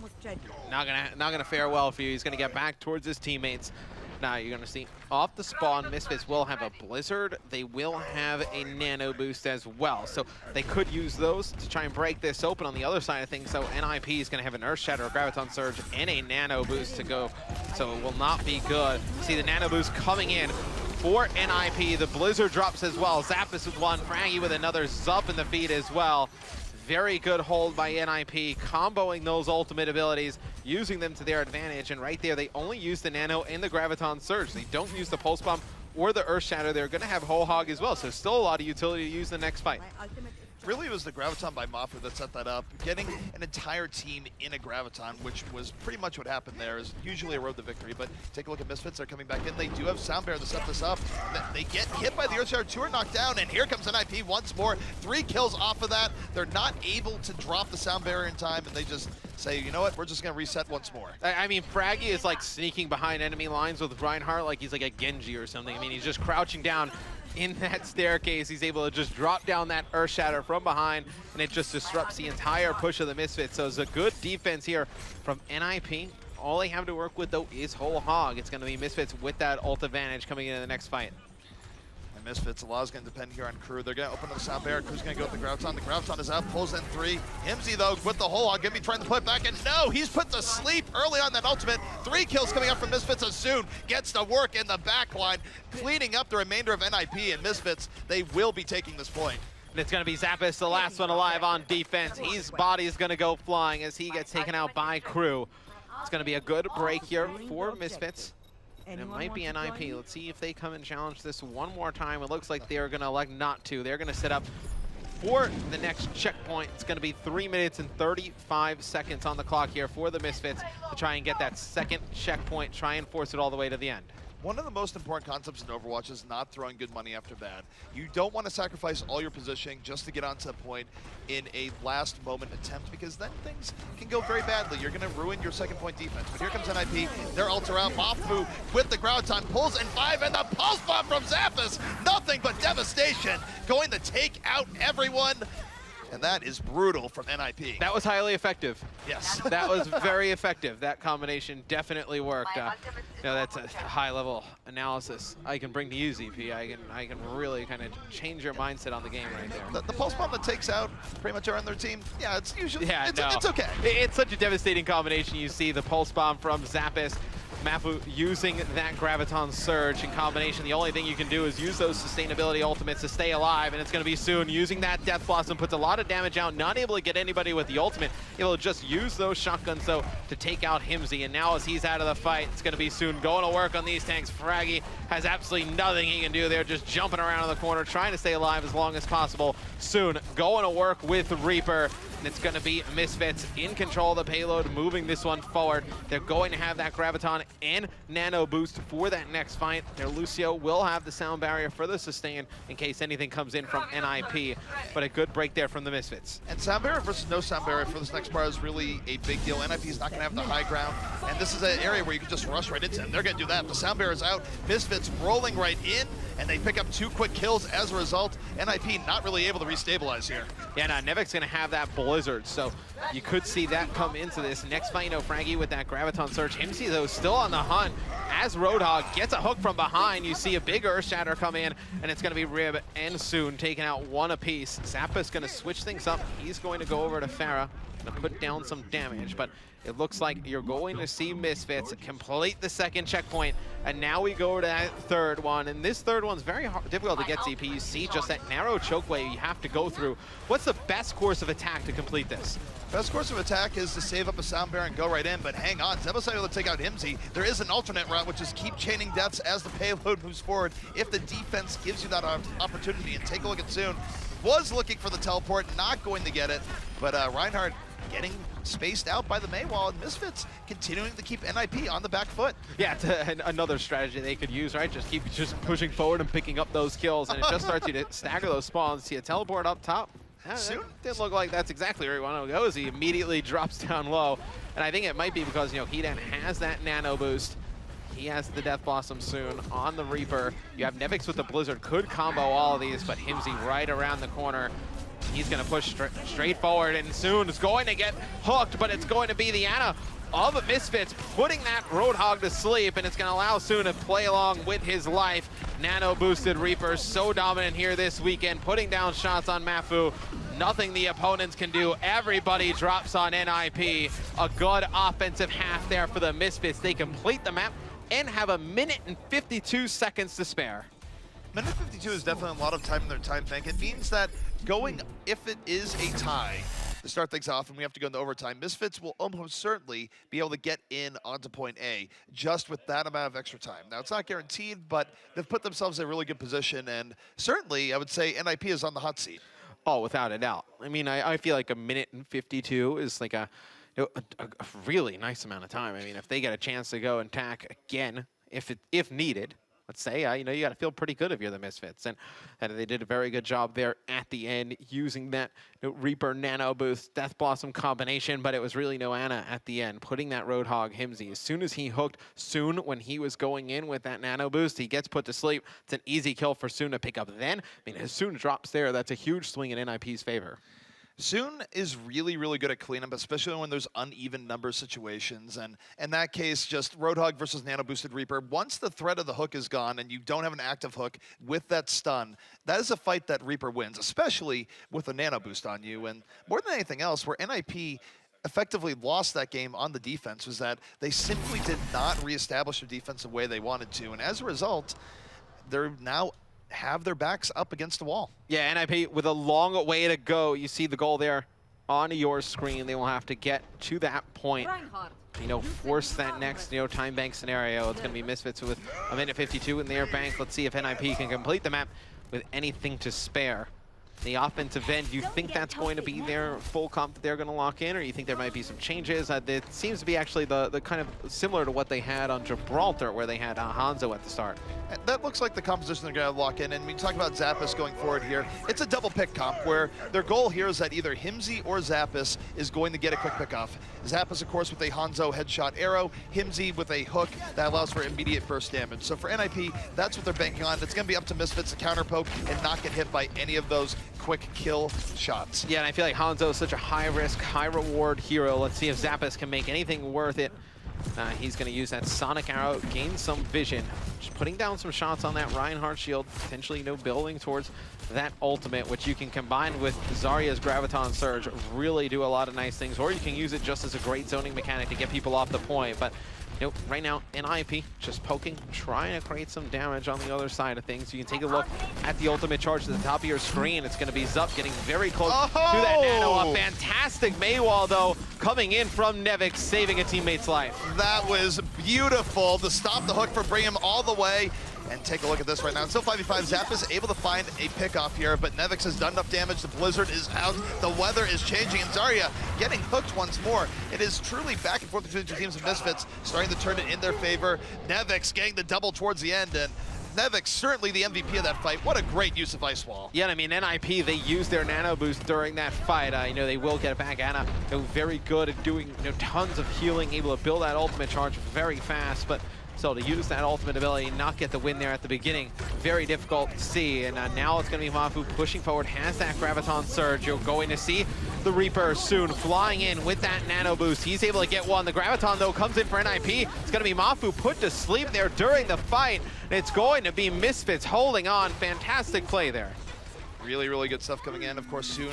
Not gonna fare well for you. He's going to get back towards his teammates. Now you're going to see off the spawn, Misfits will have a Blizzard. They will have a Nano Boost as well. So they could use those to try and break this open on the other side of things. So NIP is going to have an Earth Shatter, a Graviton Surge, and a Nano Boost to go. So it will not be good. See the Nano Boost coming in for NIP. The Blizzard drops as well. Zappas with one, Fraggy with another, Zup in the feed as well. Very good hold by NIP, comboing those ultimate abilities, using them to their advantage, and right there, they only use the Nano and the Graviton Surge. They don't use the Pulse Bomb or the Earth Shatter. They're going to have Whole Hog as well, so still a lot of utility to use the next fight. Really, it was the Graviton by Mafu that set that up. Getting an entire team in a Graviton, which was pretty much what happened there, is usually a road to victory. But take a look at Misfits. They're coming back in. They do have Sound Bear to set this up. They get hit by the Earthshatter. 2 are knocked down, and here comes NIP once more. 3 kills off of that. They're not able to drop the Sound Barrier in time, and they just say, you know what, we're just going to reset once more. I mean, Fraggy is like sneaking behind enemy lines with Reinhardt like he's like a Genji or something. I mean, he's just crouching down in that staircase. He's able to just drop down that Earth Shatter from behind, and it just disrupts the entire push of the Misfits. So it's a good defense here from NIP. All they have to work with, though, is Whole Hog. It's going to be Misfits with that ult advantage coming into the next fight. And Misfits, a lot is going to depend here on Crew. They're going to open up the Sound Barrier. Crew's going to go with the Graviton. The Graviton is out, pulls in 3. Himsy, though, with the Whole Hog, going to be trying to put back, and no, he's put to sleep early on that ultimate. 3 kills coming up from Misfits as soon gets to work in the backline, cleaning up the remainder of NIP, and Misfits, they will be taking this point. And it's going to be Zappas, the last one alive on defense. His body is going to go flying as he gets taken out by Crew. It's going to be a good break here for Misfits. And it might be NIP. Let's see if they come and challenge this one more time. It looks like they are going to elect not to. They're going to set up for the next checkpoint. It's going to be 3 minutes and 35 seconds on the clock here for the Misfits to try and get that second checkpoint, try and force it all the way to the end. One of the most important concepts in Overwatch is not throwing good money after bad. You don't want to sacrifice all your positioning just to get onto a point in a last moment attempt, because then things can go very badly. You're going to ruin your second point defense. But here comes NIP. Their ults are out. Mafu with the Graviton pulls in 5, and the Pulse Bomb from Zappas. Nothing but devastation. Going to take out everyone. And that is brutal from NIP. That was highly effective. Yes. That was very effective. That combination definitely worked. You know, that's a high-level analysis I can bring to you, ZP. I can really kind of change your mindset on the game right there. The Pulse Bomb that takes out pretty much around their team, yeah, it's usually, it's okay. It's such a devastating combination. You see the Pulse Bomb from Zappas, Mafu using that Graviton Surge in combination. The only thing you can do is use those sustainability ultimates to stay alive, and it's going to be soon. Using that Death Blossom puts a lot of damage out, not able to get anybody with the ultimate, able to just use those shotguns, though, to take out Himsy. And now as he's out of the fight, it's going to be soon going to work on these tanks. Fraggy has absolutely nothing he can do there, just jumping around in the corner, trying to stay alive as long as possible. Soon going to work with Reaper. And it's going to be Misfits in control of the payload, moving this one forward. They're going to have that Graviton and Nano boost for that next fight. Their Lucio will have the sound barrier for the sustain in case anything comes in from NIP, but a good break there from the Misfits. And sound barrier versus no sound barrier for this next part is really a big deal. NIP is not going to have the high ground, and this is an area where you can just rush right into them. They're going to do that. The sound barrier is out. Misfits rolling right in, and they pick up 2 quick kills as a result. NIP not really able to restabilize here. Yeah, now Nevic's going to have that Blizzard, so you could see that come into this. Next fight, Fraggy with that Graviton Surge. Himsy, though, still on the hunt. As Roadhog gets a hook from behind, you see a big Earth Shatter come in, and it's going to be Rib and Soon taking out 1 apiece. Zappa's going to switch things up. He's going to go over to Farah to put down some damage, but it looks like you're going to see Misfits complete the second checkpoint, and now we go to that third one, and this third one's very difficult to get ZP. You see just that narrow chokeway you have to go through. What's the best course of attack to complete this? Best course of attack is to save up a sound barrier and go right in, but hang on, Zeba's able to take out Himsy. There is an alternate route, which is keep chaining deaths as the payload moves forward. If the defense gives you that opportunity, and take a look at Soon, was looking for the teleport, not going to get it, but Reinhardt getting spaced out by the Maywall, and Misfits continuing to keep NIP on the back foot. Yeah, it's another strategy they could use, right? Just keep pushing forward and picking up those kills, and it just starts you to stagger those spawns. See a teleport up top. Soon Didn't look like that's exactly where he wanted to go, as he immediately drops down low. And I think it might be because, Hedan has that nano boost. He has the Death Blossom Soon on the Reaper. You have Nevix with the Blizzard, could combo all of these, but Himsy right around the corner. He's going to push straight forward, and Soon is going to get hooked, but it's going to be the Ana of Misfits putting that Roadhog to sleep, and it's going to allow Soon to play along with his life. Nano boosted Reaper, so dominant here this weekend, putting down shots on Mafu. Nothing the opponents can do. Everybody drops on NIP. A good offensive half there for the Misfits. They complete the map and have 1 minute and 52 seconds to spare. Minute 52 is definitely a lot of time in their time bank. It means that going, if it is a tie, to start things off and we have to go into overtime, Misfits will almost certainly be able to get in onto point A just with that amount of extra time. Now, it's not guaranteed, but they've put themselves in a really good position, and certainly, I would say, NIP is on the hot seat. Oh, without a doubt. I mean, I feel like 1 minute and 52 is like a really nice amount of time. I mean, if they get a chance to go and attack again, if needed, let's say, you got to feel pretty good if you're the Misfits. And they did a very good job there at the end using that Reaper Nano Boost Death Blossom combination, but it was really no Ana at the end, putting that Roadhog Himsy. As soon as he hooked Soon when he was going in with that Nano Boost, he gets put to sleep. It's an easy kill for Soon to pick up then. I mean, as Soon drops there, that's a huge swing in NIP's favor. Soon is really, really good at cleanup, especially when there's uneven number situations. And in that case, just Roadhog versus Nano Boosted Reaper. Once the threat of the hook is gone and you don't have an active hook with that stun, that is a fight that Reaper wins, especially with a Nano Boost on you. And more than anything else, where NIP effectively lost that game on the defense was that they simply did not reestablish their defense the way they wanted to. And as a result, they're now have their backs up against the wall. Yeah, NIP with a long way to go. You see the goal there on your screen. They will have to get to that point, force that next, time bank scenario. It's going to be Misfits with 1 minute 52 in their bank. Let's see if NIP can complete the map with anything to spare. The offensive end, you think that's going to be their full comp that they're going to lock in, or you think there might be some changes? It seems to be actually the kind of similar to what they had on Gibraltar, where they had Hanzo at the start. That looks like the composition they're going to lock in. And we talk about Zappas going forward here. It's a double pick comp where their goal here is that either Himsy or Zappas is going to get a quick pick off. Zappas, of course, with a Hanzo headshot arrow. Himsy with a hook that allows for immediate burst damage. So for NIP, that's what they're banking on. It's going to be up to Misfits to counter poke and not get hit by any of those quick kill shots. Yeah, and I feel like Hanzo is such a high-risk, high-reward hero. Let's see if Zappas can make anything worth it. He's going to use that Sonic Arrow, gain some vision. Just putting down some shots on that Reinhardt shield, potentially building towards that ultimate, which you can combine with Zarya's Graviton Surge, really do a lot of nice things, or you can use it just as a great zoning mechanic to get people off the point. But right now, NIP just poking, trying to create some damage on the other side of things. You can take a look at the ultimate charge to the top of your screen. It's going to be Zup getting very close to that Nano. A fantastic Maywall, though, coming in from Nevix, saving a teammate's life. That was beautiful to stop the hook from bringing him all the way. And take a look at this right now. It's still 5v5. Zap is able to find a pickoff here, but Nevix has done enough damage. The Blizzard is out. The weather is changing, and Zarya getting hooked once more. It is truly back and forth between the two teams of Misfits, starting to turn it in their favor. Nevix getting the double towards the end, and Nevix certainly the MVP of that fight. What a great use of Ice Wall. Yeah, I mean, NIP, they used their nano boost during that fight. You know, they will get it back. Ana, you know, very good at doing, you know, tons of healing, able to build that ultimate charge very fast, but so to use that ultimate ability, not get the win there at the beginning, very difficult to see. And now it's going to be Mafu pushing forward, has that Graviton Surge. You're going to see the Reaper soon flying in with that nano boost. He's able to get one. The Graviton, though, comes in for NIP. It's going to be Mafu put to sleep there during the fight. And it's going to be Misfits holding on. Fantastic play there. Really, really good stuff coming in. Of course, soon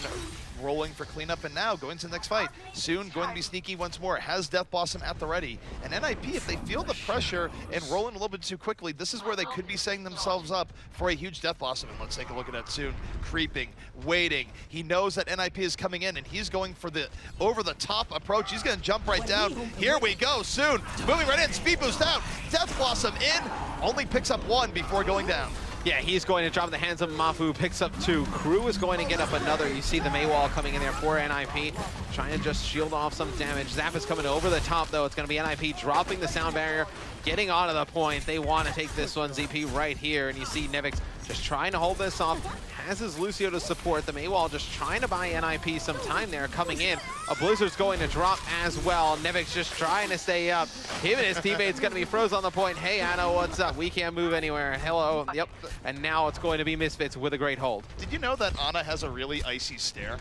rolling for cleanup, and now going to the next fight. Soon going to be sneaky once more. Has Death Blossom at the ready. And NIP, if they feel the pressure and rolling a little bit too quickly, this is where they could be setting themselves up for a huge Death Blossom. And let's take a look at that soon. Creeping, waiting. He knows that NIP is coming in, and he's going for the over-the-top approach. He's going to jump right down. Here we go, soon. Moving right in, speed boost out. Death Blossom in, only picks up one before going down. Yeah, he's going to drop in the hands of Mafu, picks up two. Crew is going to get up another. You see the Maywall coming in there for NIP, trying to just shield off some damage. Zap is coming over the top, though. It's going to be NIP dropping the sound barrier, getting onto the point. They want to take this one, ZP, right here. And you see Nevix just trying to hold this off. Has his Lucio to support. The Maywall just trying to buy NIP some time there coming in. A Blizzard's going to drop as well. Nevix just trying to stay up. Him and his teammates going to be froze on the point. Hey, Anna, what's up? We can't move anywhere. Hello. Yep. And now it's going to be Misfits with a great hold. Did you know that Ana has a really icy stare?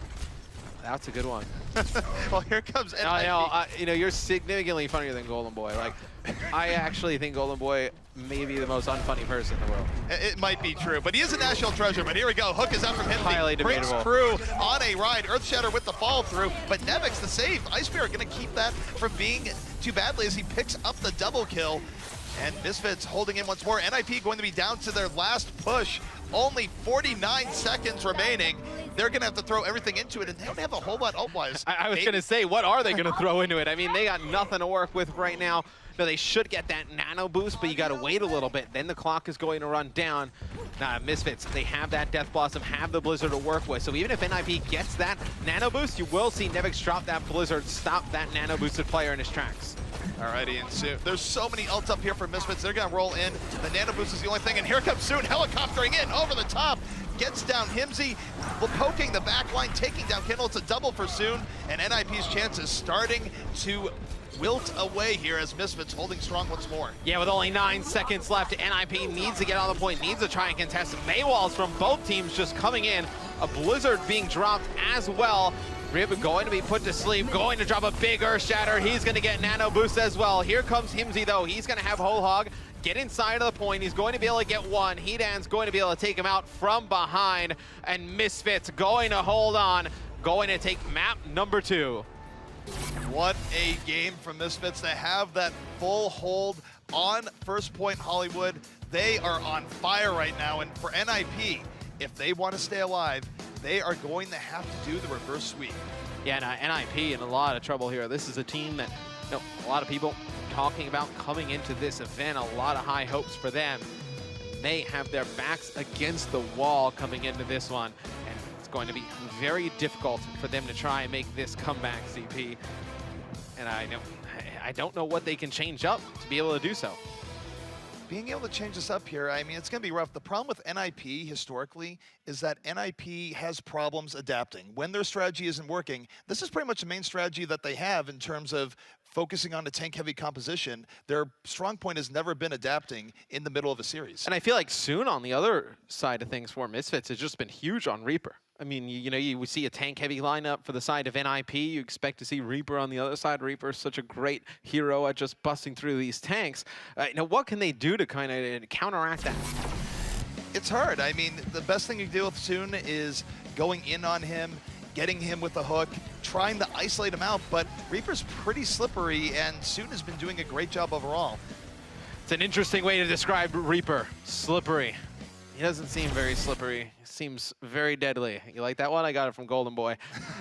That's a good one. Well, here comes NIP. You know, you're significantly funnier than Golden Boy. Like, I actually think Golden Boy may be the most unfunny person in the world. It might be true, but he is a national treasure. But here we go. Hook is out from him. Highly Brings debatable. Crew on a ride. Earthshatter with the fall through, but Nevix the save. Ice Bear going to keep that from being too badly as he picks up the double kill. And Misfits holding in once more. NIP going to be down to their last push. Only 49 seconds remaining. They're going to have to throw everything into it, and they don't have a whole lot ult-wise. I was going to say, what are they going to throw into it? I mean, they got nothing to work with right now. No, they should get that nano boost, but you got to wait a little bit. Then the clock is going to run down. Misfits, they have that Death Blossom, have the Blizzard to work with. So even if NIP gets that nano boost, you will see Nevix drop that Blizzard, stop that nano boosted player in his tracks. Alrighty, and soon there's so many ults up here for Misfits. They're gonna roll in. The nano boost is the only thing, and here comes soon helicoptering in over the top. Gets down Himsy, poking the back line, taking down Kindle. It's a double for Soon, and NIP's chances starting to wilt away here as Misfits holding strong once more. Yeah, with only 9 seconds left, NIP needs to get on the point, needs to try and contest. Maywalls from both teams just coming in. A Blizzard being dropped as well. Rib going to be put to sleep, going to drop a big Earth Shatter. He's going to get nano boost as well. Here comes Himsy, though. He's going to have Whole Hog get inside of the point. He's going to be able to get one. Heatan's going to be able to take him out from behind. And Misfits going to hold on, going to take map number 2. What a game from Misfits. They have that full hold on First Point Hollywood. They are on fire right now. And for NIP, if they want to stay alive, they are going to have to do the reverse sweep. Yeah, NIP in a lot of trouble here. This is a team that, you know, a lot of people talking about coming into this event, a lot of high hopes for them. They have their backs against the wall coming into this one, and it's going to be very difficult for them to try and make this comeback, CP. And I don't know what they can change up to be able to do so. Being able to change this up here, I mean, it's going to be rough. The problem with NIP historically is that NIP has problems adapting. When their strategy isn't working, this is pretty much the main strategy that they have in terms of focusing on a tank-heavy composition. Their strong point has never been adapting in the middle of a series. And I feel like Soon on the other side of things for Misfits has just been huge on Reaper. I mean, you see a tank-heavy lineup for the side of NIP. You expect to see Reaper on the other side. Reaper's such a great hero at just busting through these tanks. What can they do to kind of counteract that? It's hard. I mean, the best thing you can do with Soon is going in on him, getting him with the hook, trying to isolate him out, but Reaper's pretty slippery, and Soon has been doing a great job overall. It's an interesting way to describe Reaper. Slippery. He doesn't seem very slippery. He seems very deadly. You like that one? I got it from Golden Boy.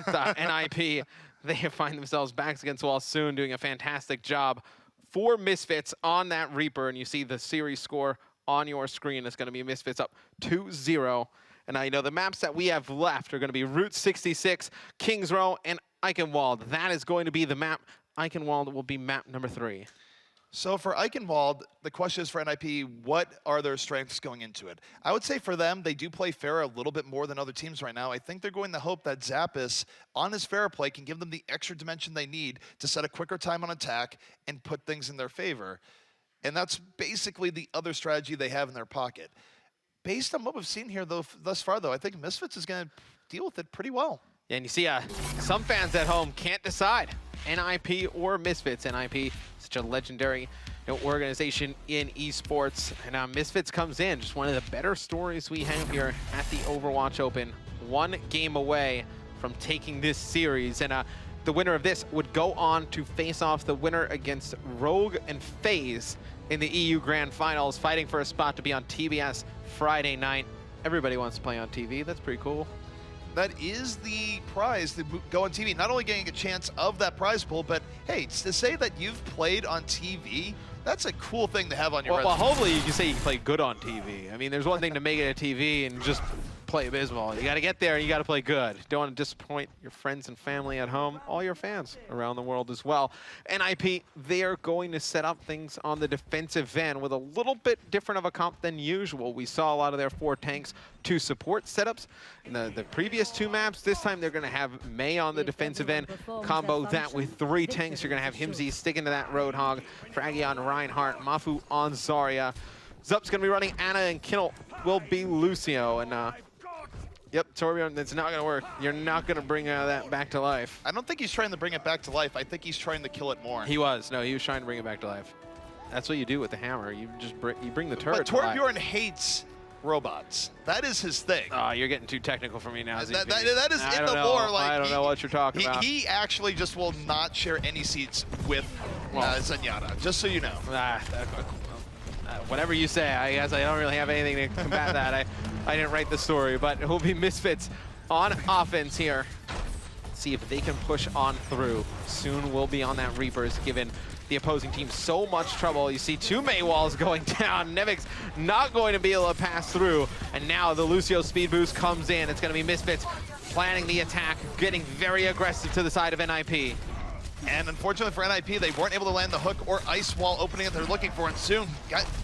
NIP, they find themselves backs against the wall soon, doing a fantastic job for Misfits on that Reaper, and you see the series score on your screen is going to be Misfits up 2-0. And I know the maps that we have left are going to be Route 66, Kings Row, and Eichenwald. That is going to be the map. Eichenwald will be map number 3. So for Eichenwald, the question is for NIP, what are their strengths going into it? I would say for them, they do play Pharah a little bit more than other teams right now. I think they're going to hope that Zappis, on his Pharah play, can give them the extra dimension they need to set a quicker time on attack and put things in their favor. And that's basically the other strategy they have in their pocket. Based on what we've seen here thus far, though, I think Misfits is going to deal with it pretty well. Yeah, and you see some fans at home can't decide NIP or Misfits. NIP, such a legendary organization in esports. And Misfits comes in, just one of the better stories we have here at the Overwatch Open. 1 game away from taking this series. And the winner of this would go on to face off the winner against Rogue and FaZe in the EU Grand Finals, fighting for a spot to be on TBS Friday night. Everybody wants to play on TV. That's pretty cool. That is the prize to go on TV. Not only getting a chance of that prize pool, but hey, to say that you've played on TV, that's a cool thing to have on your resume. Well, hopefully you can say you play good on TV. I mean, there's one thing to make it a TV and just play abysmal. You got to get there and you got to play good. Don't want to disappoint your friends and family at home, all your fans around the world as well. NIP, they are going to set up things on the defensive end with a little bit different of a comp than usual. We saw a lot of their 4 tanks, 2 support setups in the previous 2 maps. This time they're going to have May on the defensive end, combo that with 3 tanks. You're going to have Himsy sticking to that Roadhog, Fraggy on Reinhardt, Mafu on Zarya. Zup's going to be running Ana, and Kinnel will be Lucio. And yep, Torbjorn, that's not going to work. You're not going to bring that back to life. I don't think he's trying to bring it back to life. I think he's trying to kill it more. He was. No, he was trying to bring it back to life. That's what you do with the hammer. You just bring the turret to life. But Torbjorn hates robots. That is his thing. Oh, you're getting too technical for me now. That is in the lore. Like, I don't know what you're talking about. He actually just will not share any seats with Zenyatta, just so you know. Whatever you say. I guess I don't really have anything to combat that. I didn't write the story, but it will be Misfits on offense here. See if they can push on through. Soon we'll be on that Reapers, given the opposing team so much trouble. You see 2 May walls going down. Nevic's not going to be able to pass through. And now the Lucio speed boost comes in. It's going to be Misfits planning the attack, getting very aggressive to the side of NIP. And unfortunately for NIP, they weren't able to land the hook or ice wall opening that they're looking for. And soon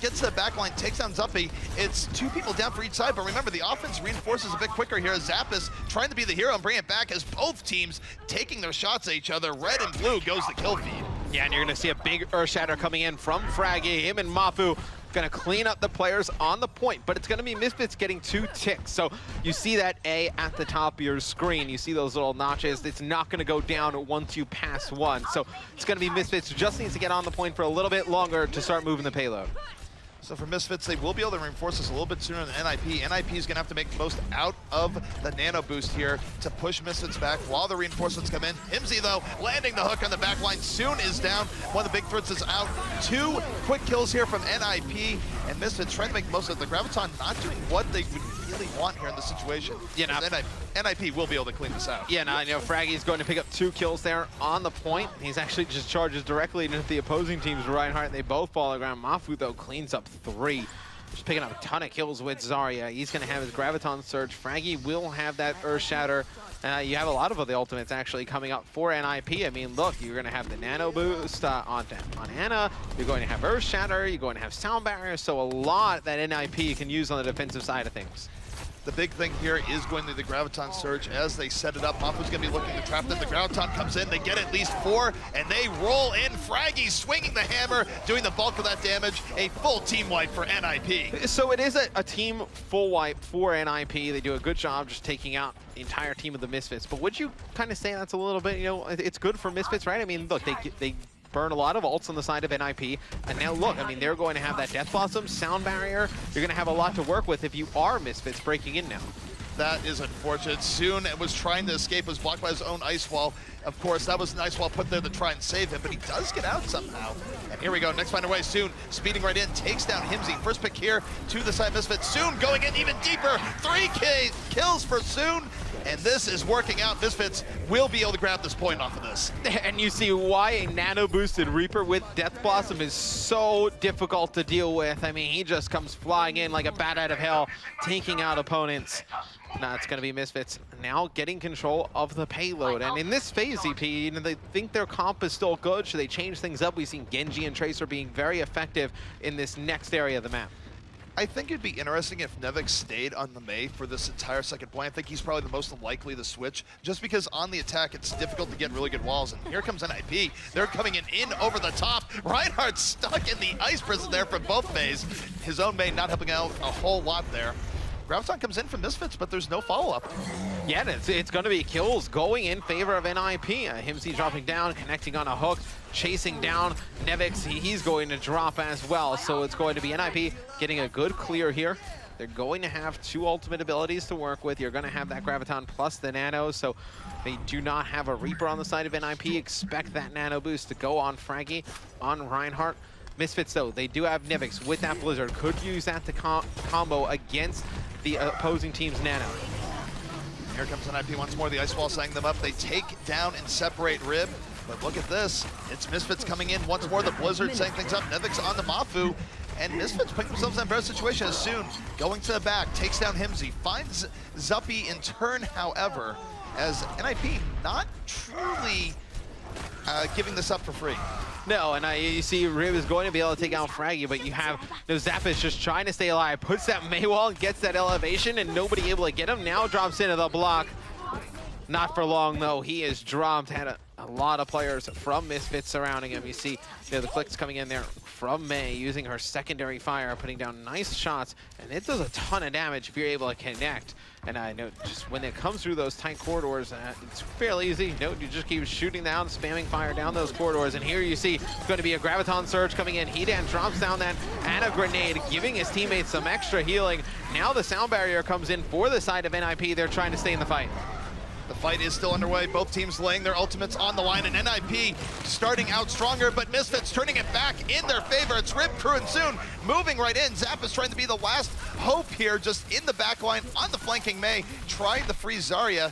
gets to the back line, takes down Zuppy. It's 2 people down for each side, but remember, the offense reinforces a bit quicker here as Zappis trying to be the hero and bring it back as both teams taking their shots at each other. Red and blue goes the kill feed. Yeah, and you're going to see a big Earth Shatter coming in from Fraggy. Him and Mafu going to clean up the players on the point, but it's going to be Misfits getting 2 ticks. So you see that A at the top of your screen. You see those little notches. It's not going to go down once you pass 1. So it's going to be Misfits who just needs to get on the point for a little bit longer to start moving the payload. So for Misfits, they will be able to reinforce this a little bit sooner than NIP. NIP is going to have to make the most out of the nano boost here to push Misfits back while the reinforcements come in. Himsy, though, landing the hook on the back line soon is down. One of the big threats is out. 2 quick kills here from NIP, and Misfits trying to make the most of it. The Graviton not doing what they would really want here in this situation. Yeah, NIP will be able to clean this out. Yeah, now I know Fraggy's going to pick up 2 kills there on the point. He's actually just charges directly into the opposing team's Reinhardt. They both fall on the ground. Mafu, though, cleans up 3. Just picking up a ton of kills with Zarya. He's going to have his Graviton Surge. Fraggy will have that Earth Shatter. You have a lot of the ultimates actually coming up for NIP. I mean, look, you're going to have the Nano Boost on Ana. You're going to have Earth Shatter. You're going to have Sound Barrier. So a lot that NIP can use on the defensive side of things. The big thing here is going to be the Graviton Surge as they set it up. Mafu's going to be looking to trap them. The Graviton comes in. They get at least 4, and they roll in. Fraggy swinging the hammer, doing the bulk of that damage. A full team wipe for NIP. So it is a team full wipe for NIP. They do a good job just taking out the entire team of the Misfits. But would you kind of say that's a little bit, it's good for Misfits, right? I mean, look, they burn a lot of ults on the side of NIP. And now look, I mean, they're going to have that Death Blossom, Sound Barrier. You're going to have a lot to work with if you are Misfits breaking in now. That is unfortunate. Soon was trying to escape, was blocked by his own ice wall. Of course, that was nice while put there to try and save him, but he does get out somehow. And here we go, next find away, Soon speeding right in, takes down Himsy. First pick here to the side Misfits. Soon going in even deeper, 3K kills for Soon. And this is working out. Misfits will be able to grab this point off of this. And you see why a nano-boosted Reaper with Death Blossom is so difficult to deal with. I mean, he just comes flying in like a bat out of hell, taking out opponents. Now it's going to be Misfits now getting control of the payload. And in this phase, EP, you know, they think their comp is still good. Should they change things up? We've seen Genji and Tracer being very effective in this next area of the map. I think it'd be interesting if Nevik stayed on the Mei for this entire second point. I think he's probably the most likely to switch, just because on the attack, it's difficult to get really good walls. And here comes NIP. They're coming in over the top. Reinhardt stuck in the ice prison there from both Meis. His own Mei not helping out a whole lot there. Graviton comes in from Misfits, but there's no follow-up. Yeah, it's going to be kills going in favor of NIP. Himsy dropping down, connecting on a hook, chasing down Nevix. He's going to drop as well, so it's going to be NIP getting a good clear here. They're going to have 2 ultimate abilities to work with. You're going to have that Graviton plus the Nano, so they do not have a Reaper on the side of NIP. Expect that Nano boost to go on Fraggy, on Reinhardt. Misfits, though, they do have Nivix with that Blizzard. Could use that to combo against the opposing team's Nano. Here comes NIP once more. The Ice Wall setting them up. They take down and separate Rib. But look at this. It's Misfits coming in once more. The Blizzard setting things up. Nevix on the Mafu. And Misfits putting themselves in a better situation as Soon going to the back, takes down Himsy, finds Zuppy in turn, however, as NIP not truly giving this up for free. No, and you see Rib is going to be able to take out Fraggy, but you have Zappis just trying to stay alive, puts that Mei wall and gets that elevation, and nobody able to get him. Now drops into the block. Not for long, though. He is dropped. Had a lot of players from Misfits surrounding him. You see the clicks coming in there from Mei, using her secondary fire, putting down nice shots, and it does a ton of damage if you're able to connect. And I know just when it comes through those tight corridors, it's fairly easy. You just keep shooting down, spamming fire down those corridors. And here you see it's going to be a Graviton Surge coming in. Hedan drops down that and a grenade, giving his teammates some extra healing. Now the sound barrier comes in for the side of NIP. They're trying to stay in the fight. The fight is still underway. Both teams laying their ultimates on the line, and NIP starting out stronger, but Misfits turning it back in their favor. It's Rib, Crew, and Soon moving right in. Zap is trying to be the last hope here, just in the back line on the flanking Mei, trying to freeze Zarya.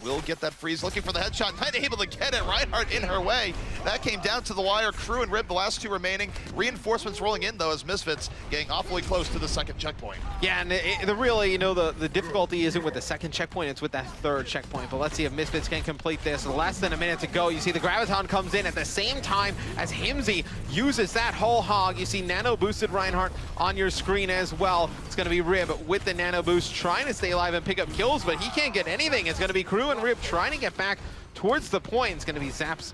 Will get that freeze, looking for the headshot, not able to get it. Reinhardt in her way. That came down to the wire. Crew and Rib, the last 2 remaining. Reinforcements rolling in, though, as Misfits getting awfully close to the second checkpoint. Yeah, and the difficulty isn't with the second checkpoint, it's with that third checkpoint. But let's see if Misfits can complete this. Less than a minute to go. You see the Graviton comes in at the same time as Himsy uses that whole hog. You see Nano boosted Reinhardt on your screen as well. It's going to be Rib with the Nano boost, trying to stay alive and pick up kills, but he can't get anything. It's going to be Crew and Rib trying to get back towards the point. It's going to be Zaps.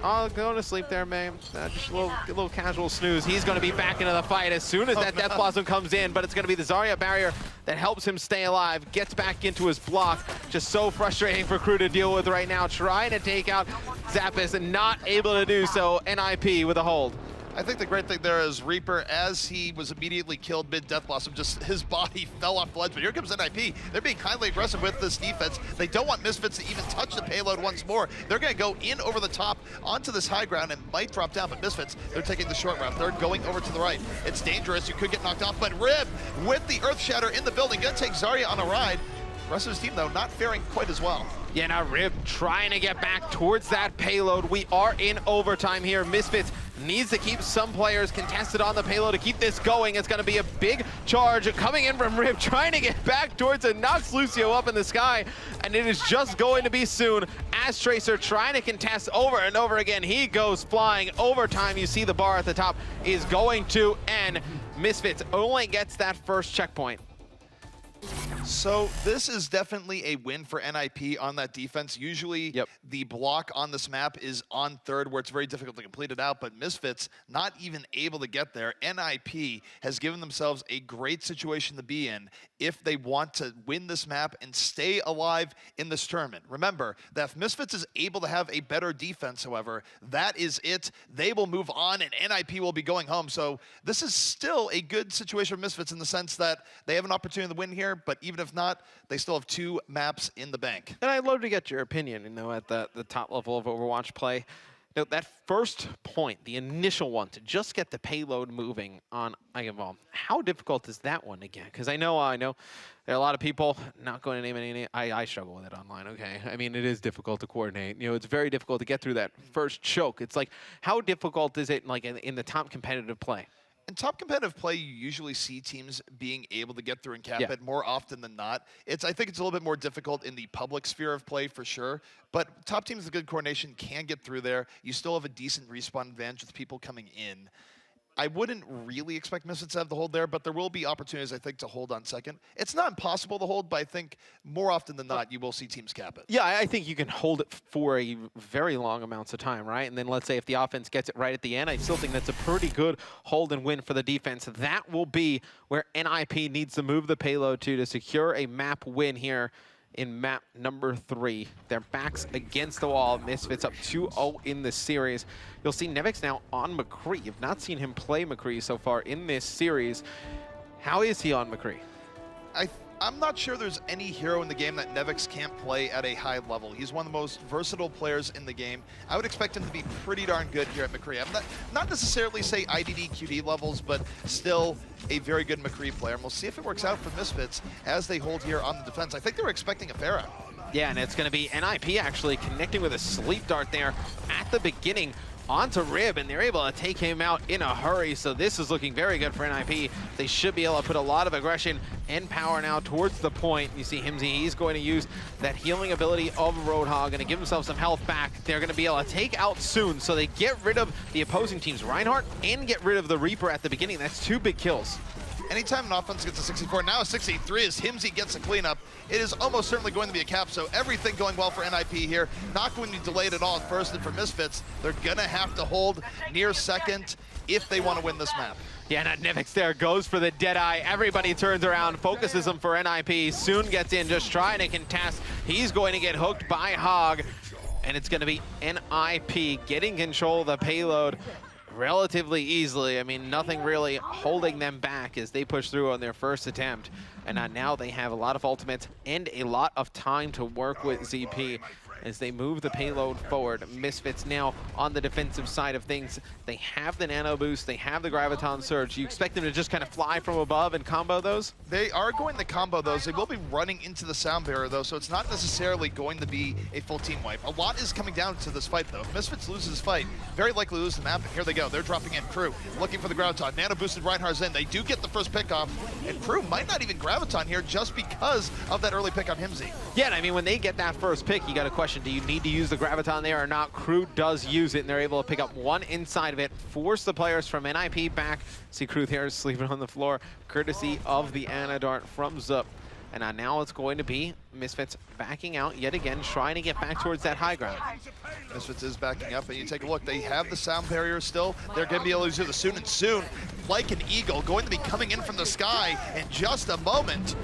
Oh, going to sleep there, man. Just a little casual snooze. He's going to be back into the fight as soon as that Death Blossom comes in, but it's going to be the Zarya barrier that helps him stay alive, gets back into his block. Just so frustrating for Crew to deal with right now, trying to take out Zappis and not able to do so. NIP with a hold. I think the great thing there is Reaper, as he was immediately killed mid-Death Blossom, just his body fell off the ledge. But here comes NIP. They're being kindly aggressive with this defense. They don't want Misfits to even touch the payload once more. They're going to go in over the top onto this high ground and might drop down. But Misfits, they're taking the short route. They're going over to the right. It's dangerous. You could get knocked off. But Rib, with the Earth Shatter in the building, going to take Zarya on a ride. The rest of his team, though, not faring quite as well. Yeah, now Rib trying to get back towards that payload. We are in overtime here. Misfits needs to keep some players contested on the payload to keep this going. It's going to be a big charge coming in from Rib, trying to get back towards it, knocks Lucio up in the sky, and it is just going to be Soon as Tracer trying to contest over and over again. He goes flying. Overtime, you see the bar at the top is going to end. Misfits only gets that first checkpoint. So this is definitely a win for NIP on that defense. Usually the block on this map is on third, where it's very difficult to complete it out, but Misfits not even able to get there. NIP has given themselves a great situation to be in if they want to win this map and stay alive in this tournament. Remember that if Misfits is able to have a better defense, however, that is it. They will move on and NIP will be going home. So this is still a good situation for Misfits in the sense that they have an opportunity to win here, but even if not, they still have 2 maps in the bank. And I'd love to get your opinion, at the top level of Overwatch play. That first point, the initial one, to just get the payload moving on Eigenwald, how difficult is that one again? Because I know there are a lot of people, not going to name any, I struggle with it online, okay? I mean, it is difficult to coordinate. It's very difficult to get through that first choke. It's like, how difficult is it like in the top competitive play? In top competitive play, you usually see teams being able to get through and cap it more often than not. I think it's a little bit more difficult in the public sphere of play for sure, but top teams with good coordination can get through there. You still have a decent respawn advantage with people coming in. I wouldn't really expect Misfits to have the hold there, but there will be opportunities, I think, to hold on second. It's not impossible to hold, but I think more often than not, you will see teams cap it. Yeah, I think you can hold it for a very long amounts of time, right? And then let's say if the offense gets it right at the end, I still think that's a pretty good hold and win for the defense. That will be where NIP needs to move the payload to secure a map win here in map number 3. Their backs against the wall. Misfits up 2-0 in the series. You'll see Nevix now on McCree. You've not seen him play McCree so far in this series. How is he on McCree? I'm not sure there's any hero in the game that Nevix can't play at a high level. He's one of the most versatile players in the game. I would expect him to be pretty darn good here at McCree. I'm not necessarily say IDD, QD levels, but still a very good McCree player. And we'll see if it works out for Misfits as they hold here on the defense. I think they were expecting a Pharah. Yeah, and it's going to be NIP actually connecting with a sleep dart there at the beginning onto Rib, and they're able to take him out in a hurry. So this is looking very good for NIP. They should be able to put a lot of aggression and power now towards the point. You see Himsy, he's going to use that healing ability of Roadhog, going to give himself some health back. They're going to be able to take out Soon, so they get rid of the opposing team's Reinhardt and get rid of the Reaper at the beginning. That's 2 big kills. Anytime an offense gets a 64, now a 63 as Himsy gets a cleanup, it is almost certainly going to be a cap, so everything going well for NIP here. Not going to be delayed at all at first, and for Misfits, they're gonna have to hold near second if they want to win this map. Yeah, and Nevix there goes for the Deadeye. Everybody turns around, focuses him for NIP. Soon gets in, just trying to contest. He's going to get hooked by Hog, and it's gonna be NIP getting control of the payload relatively easily. I mean, nothing really holding them back as they push through on their first attempt. And now they have a lot of ultimates and a lot of time to work with ZP as they move the payload forward. Misfits now on the defensive side of things. They have the nano boost, they have the graviton surge. You expect them to just kind of fly from above and combo those? They are going to combo those. They will be running into the sound barrier though, so it's not necessarily going to be a full team wipe. A lot is coming down to this fight though. If Misfits loses this fight, very likely lose the map, and here they go. They're dropping in Crew, looking for the graviton. Nano boosted Reinhardt's in. They do get the first pick off, and Crew might not even graviton here just because of that early pick on Himsy. Yeah, and I mean, when they get that first pick, you got a question, do you need to use the graviton there or not? Crew does use it, and they're able to pick up one inside of it, force the players from NIP back. See Crew there sleeping on the floor, courtesy of the Anadart from Zup. And now it's going to be Misfits backing out yet again, trying to get back towards that high ground. Misfits is backing up, and you take a look, they have the sound barrier still. They're going to be able to use the Soon, and Soon, like an eagle, going to be coming in from the sky in just a moment.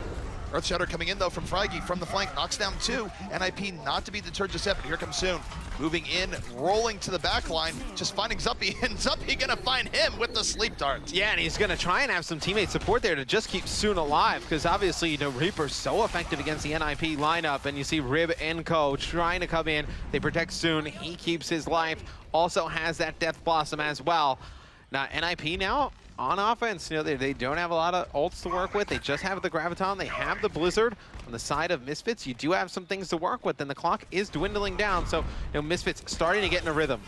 Earthshatter coming in though from Fraggy from the flank, knocks down 2. NIP not to be deterred just yet, but here comes Soon. Moving in, rolling to the back line, just finding Zuppy, and Zuppy gonna find him with the sleep dart. Yeah, and he's gonna try and have some teammate support there to just keep Soon alive, because obviously, Reaper's so effective against the NIP lineup, and you see Rib and Co trying to come in. They protect Soon, he keeps his life, also has that Death Blossom as well. Now, NIP now, on offense, they don't have a lot of ults to work with. They just have the Graviton. They have the Blizzard. On the side of Misfits, you do have some things to work with, and the clock is dwindling down. So, Misfits starting to get in a rhythm.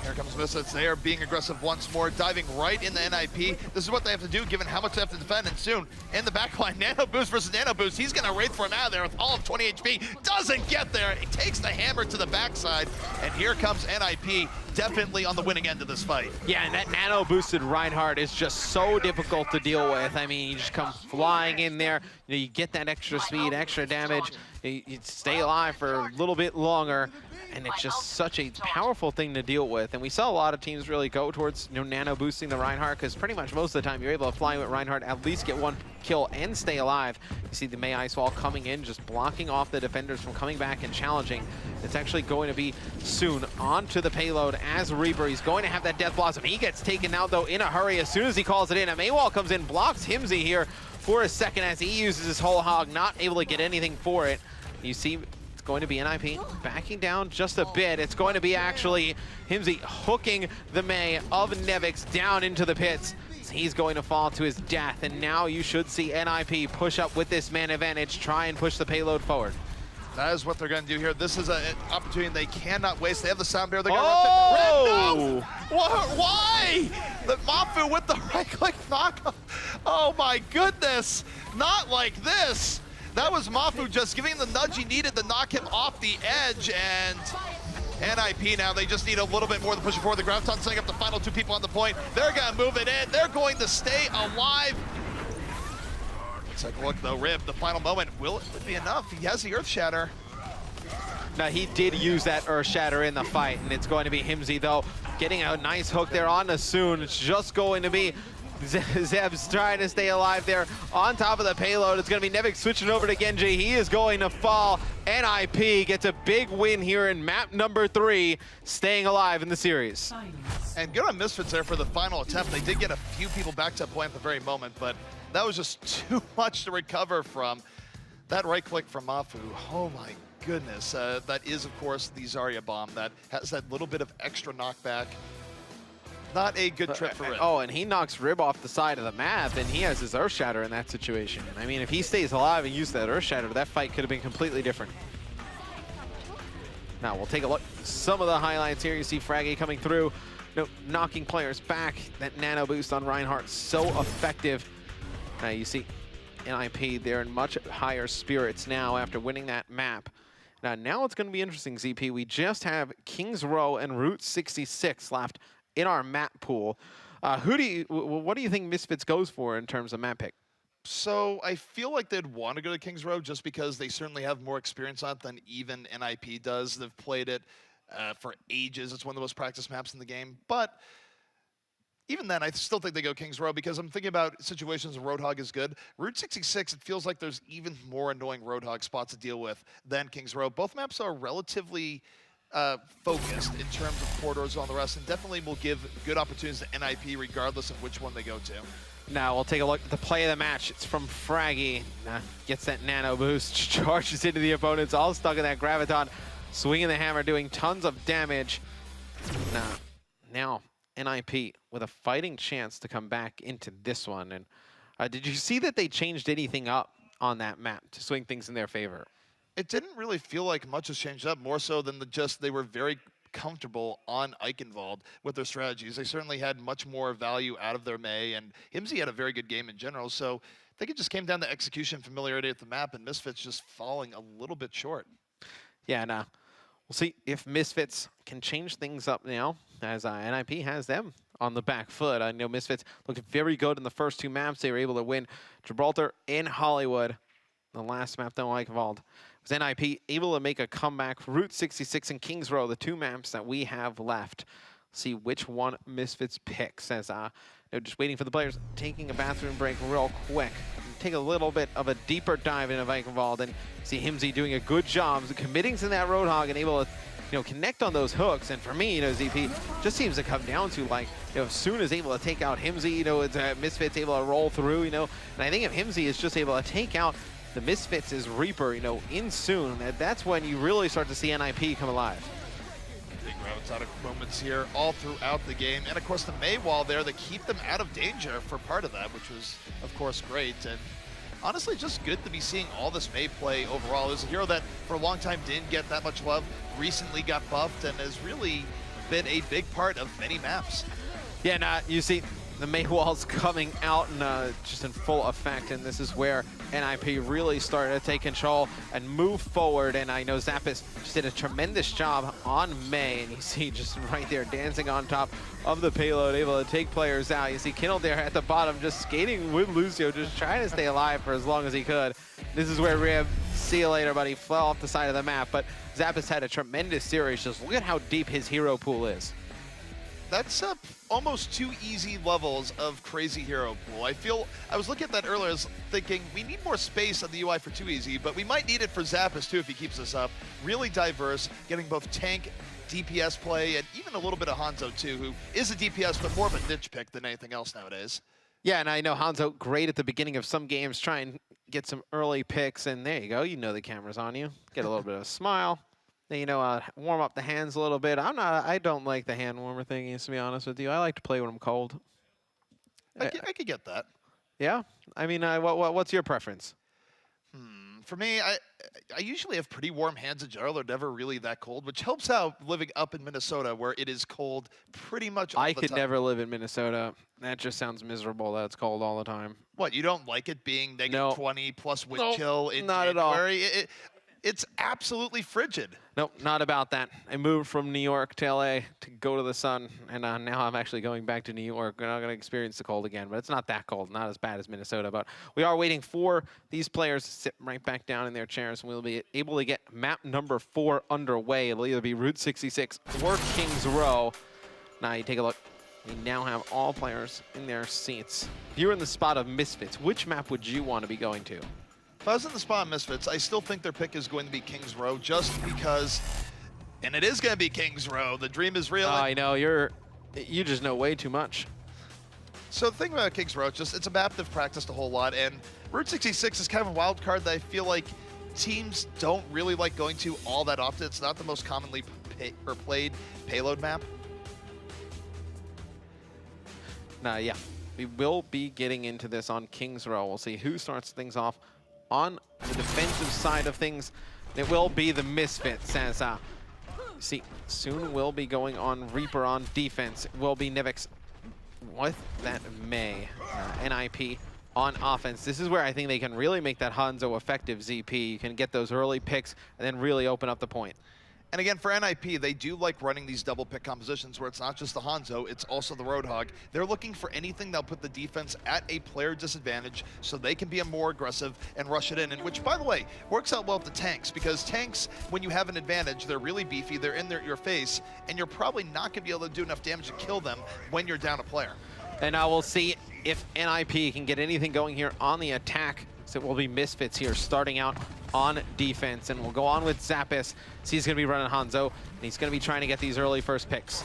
Here comes Misfits. They are being aggressive once more, diving right in the NIP. This is what they have to do, given how much they have to defend. And Soon, in the backline, Nano Boost versus Nano Boost. He's going to Wraith for him out of there with all of 20 HP. Doesn't get there. He takes the hammer to the backside. And here comes NIP, definitely on the winning end of this fight. Yeah, and that Nano Boosted Reinhardt is just so difficult to deal with. I mean, you just come flying in there. You get that extra speed, extra damage. You stay alive for a little bit longer. And it's just such a powerful thing to deal with. And we saw a lot of teams really go towards nano boosting the Reinhardt, because pretty much most of the time you're able to fly with Reinhardt, at least get one kill and stay alive. You see the Mei Ice Wall coming in, just blocking off the defenders from coming back and challenging. It's actually going to be Soon onto the payload as Reaper. He's going to have that Death Blossom. He gets taken out though in a hurry as soon as he calls it in. A Mei Wall comes in, blocks Himsy here for a second as he uses his whole hog, not able to get anything for it. You see, it's going to be NIP backing down just a bit. It's going to be actually Himsy hooking the Mei of Nevix down into the pits. He's going to fall to his death, and now you should see NIP push up with this man advantage, try and push the payload forward. That is what they're going to do here. This is an opportunity they cannot waste. They have the sound barrier. They're going to run to Red. No! Why? The Mafu with the right-click knockoff. Oh my goodness! Not like this. That was Mafu just giving him the nudge he needed to knock him off the edge, and NIP now, they just need a little bit more to push it forward. The Graviton setting up the final two people on the point. They're going to move it in. They're going to stay alive. Let's take a look, though. Rib, the final moment. Will it be enough? He has the Earth Shatter. Now, he did use that Earth Shatter in the fight, and it's going to be Himsy, though, getting a nice hook there on the Soon. It's just going to be Zeb's trying to stay alive there on top of the payload. It's going to be Nevik switching over to Genji. He is going to fall. NIP gets a big win here in map number 3, staying alive in the series. And good on Misfits there for the final attempt. They did get a few people back to point at the very moment, but that was just too much to recover from. That right click from Mafu, oh my goodness. That is, of course, the Zarya bomb that has that little bit of extra knockback. Not a good trip for Rib. Oh, and he knocks Rib off the side of the map, and he has his Earth Shatter in that situation. I mean, if he stays alive and uses that Earth Shatter, that fight could have been completely different. Now, we'll take a look at some of the highlights here. You see Fraggy coming through, knocking players back. That nano boost on Reinhardt, so effective. Now, you see NIP, they're in much higher spirits now after winning that map. Now it's going to be interesting, ZP. We just have Kings Row and Route 66 left in our map pool. What do you think Misfits goes for in terms of map pick? So I feel like they'd want to go to Kings Row just because they certainly have more experience on it than even NIP does. They've played it for ages. It's one of the most practiced maps in the game. But even then, I still think they go Kings Row because I'm thinking about situations where Roadhog is good. Route 66, it feels like there's even more annoying Roadhog spots to deal with than Kings Row. Both maps are relatively focused in terms of corridors and all the rest, and definitely will give good opportunities to NIP regardless of which one they go to. Now we'll take a look at the play of the match. It's from Fraggy. Gets that nano boost, charges into the opponents, all stuck in that Graviton, swinging the hammer, doing tons of damage. Now NIP with a fighting chance to come back into this one. And did you see that they changed anything up on that map to swing things in their favor? It didn't really feel like much has changed up, more so than they were very comfortable on Eichenwald with their strategies. They certainly had much more value out of their Mei, and Himsy had a very good game in general, so I think it just came down to execution, familiarity with the map, and Misfits just falling a little bit short. Yeah, we'll see if Misfits can change things up now, as NIP has them on the back foot. I know Misfits looked very good in the first 2 maps. They were able to win Gibraltar in Hollywood. The last map, though, Eichenwald, was NIP able to make a comeback. Route 66 and Kings Row, the 2 maps that we have left. See which one Misfits picks, as they're just waiting for the players, taking a bathroom break real quick. Take a little bit of a deeper dive into Eichenwald and see Himsy doing a good job committing to that Roadhog and able to connect on those hooks. And for me, ZP just seems to come down to Soon is able to take out Himsy, it's Misfits able to roll through, and I think if Himsy is just able to take out the Misfits' Reaper, in Soon, that's when you really start to see NIP come alive. Big Graviton moments here all throughout the game. And of course the Mei wall there that keep them out of danger for part of that, which was of course great. And honestly, just good to be seeing all this Mei play overall. It was a hero that for a long time didn't get that much love, recently got buffed, and has really been a big part of many maps. Yeah, you see the Mei wall's coming out and just in full effect, and this is where NIP really started to take control and move forward. And I know Zappis just did a tremendous job on Mei, and you see just right there dancing on top of the payload, able to take players out. You see Kindle there at the bottom just skating with Lucio, just trying to stay alive for as long as he could. This is where Rib, see you later, buddy, fell off the side of the map. But Zappis had a tremendous series. Just look at how deep his hero pool is. That's almost 2 easy levels of crazy hero pool. I was looking at that earlier, I was thinking we need more space on the UI for 2 easy, but we might need it for Zappis too if he keeps this up. Really diverse, getting both tank, DPS play, and even a little bit of Hanzo too, who is a DPS, but more of a niche pick than anything else nowadays. Yeah, and I know Hanzo great at the beginning of some games, try and get some early picks, and there you go. You know the camera's on you. Get a little bit of a smile. Then, warm up the hands a little bit. I don't like the hand warmer thingies, to be honest with you. I like to play when I'm cold. I could get that. Yeah? I mean, what's your preference? For me, I usually have pretty warm hands in general. They're never really that cold, which helps out living up in Minnesota where it is cold pretty much all the time. I could never live in Minnesota. That just sounds miserable that it's cold all the time. What, you don't like it being -20 No. plus wind chill in not January? At all. It's absolutely frigid. Nope, not about that. I moved from New York to LA to go to the sun, and now I'm actually going back to New York. We're not going to experience the cold again, but it's not that cold, not as bad as Minnesota. But we are waiting for these players to sit right back down in their chairs, and we'll be able to get map number 4 underway. It'll either be Route 66 or Kings Row. Now you take a look. We now have all players in their seats. If you're in the spot of Misfits, which map would you want to be going to? If I was in the spot of Misfits, I still think their pick is going to be Kings Row just because, and it is going to be Kings Row. The dream is real. I know, you just know way too much. So the thing about Kings Row, it's a map they've practiced a whole lot, and Route 66 is kind of a wild card that I feel like teams don't really like going to all that often. It's not the most commonly played payload map. Yeah, we will be getting into this on Kings Row. We'll see who starts things off on the defensive side of things. It will be the Misfits, as see, soon we'll be going on Reaper on defense. It will be Nivix with that May. NIP on offense. This is where I think they can really make that Hanzo effective, ZP. You can get those early picks and then really open up the point. And again, for NIP, they do like running these double pick compositions where it's not just the Hanzo, it's also the Roadhog. They're looking for anything that'll put the defense at a player disadvantage so they can be more aggressive and rush it in. And which, by the way, works out well with the tanks, because tanks, when you have an advantage, they're really beefy, they're in your face, and you're probably not going to be able to do enough damage to kill them when you're down a player. And now we'll see if NIP can get anything going here on the attack. So it will be Misfits here starting out on defense, and we'll go on with Zappis. So he's going to be running Hanzo, and he's going to be trying to get these early first picks.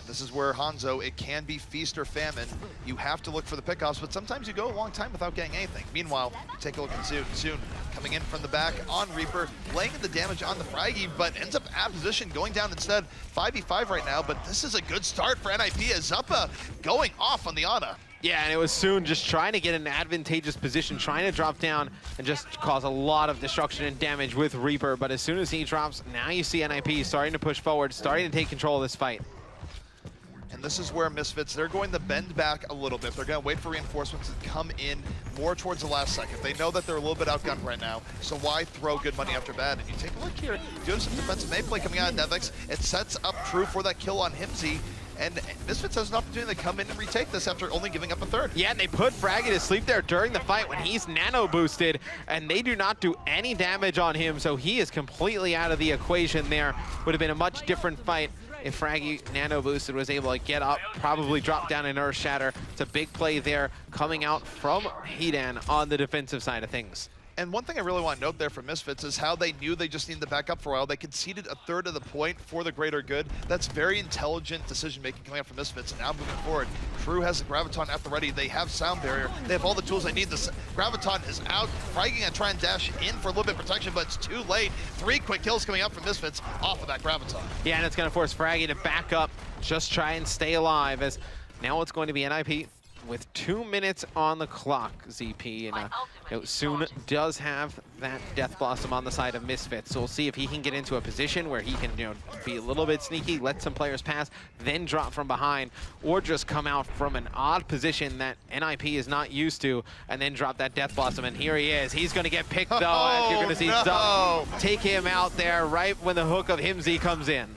This is where Hanzo, it can be feast or famine. You have to look for the pickoffs, but sometimes you go a long time without getting anything. Meanwhile, take a look at Soon coming in from the back on Reaper, laying the damage on the Fraggy, but ends up out of position, going down instead. 5v5 right now, but this is a good start for NIP as Zuppa going off on the Ana. Yeah, and it was Soon just trying to get an advantageous position, trying to drop down and just cause a lot of destruction and damage with Reaper. But as soon as he drops, now you see NIP starting to push forward, starting to take control of this fight. And this is where Misfits, they're going to bend back a little bit. They're going to wait for reinforcements to come in more towards the last second. They know that they're a little bit outgunned right now, so why throw good money after bad? And you take a look here, you have some defensive main play coming out of Nevix. It sets up True for that kill on Himsy. And Misfits has an opportunity to come in and retake this after only giving up a third. Yeah, and they put Fraggy to sleep there during the fight when he's nano boosted, and they do not do any damage on him, so he is completely out of the equation there. Would have been a much different fight if Fraggy nano boosted was able to get up, probably drop down an Earth Shatter. It's a big play there coming out from Hidan on the defensive side of things. And one thing I really want to note there from Misfits is how they knew they just needed to back up for a while. They conceded a third of the point for the greater good. That's very intelligent decision-making coming out from Misfits. And now moving forward, Crew has the Graviton at the ready. They have Sound Barrier. They have all the tools they need. The Graviton is out. Fraggy gonna try and dash in for a little bit of protection, but it's too late. 3 quick kills coming out from Misfits off of that Graviton. Yeah, and it's going to force Fraggy to back up, just try and stay alive, as now it's going to be NIP with 2 minutes on the clock, ZP, and Soon does have that Death Blossom on the side of Misfits, so we'll see if he can get into a position where he can, be a little bit sneaky, let some players pass, then drop from behind, or just come out from an odd position that NIP is not used to, and then drop that Death Blossom, and here he is. He's gonna get picked though, as you're gonna see Zup take him out there right when the hook of Himsy comes in.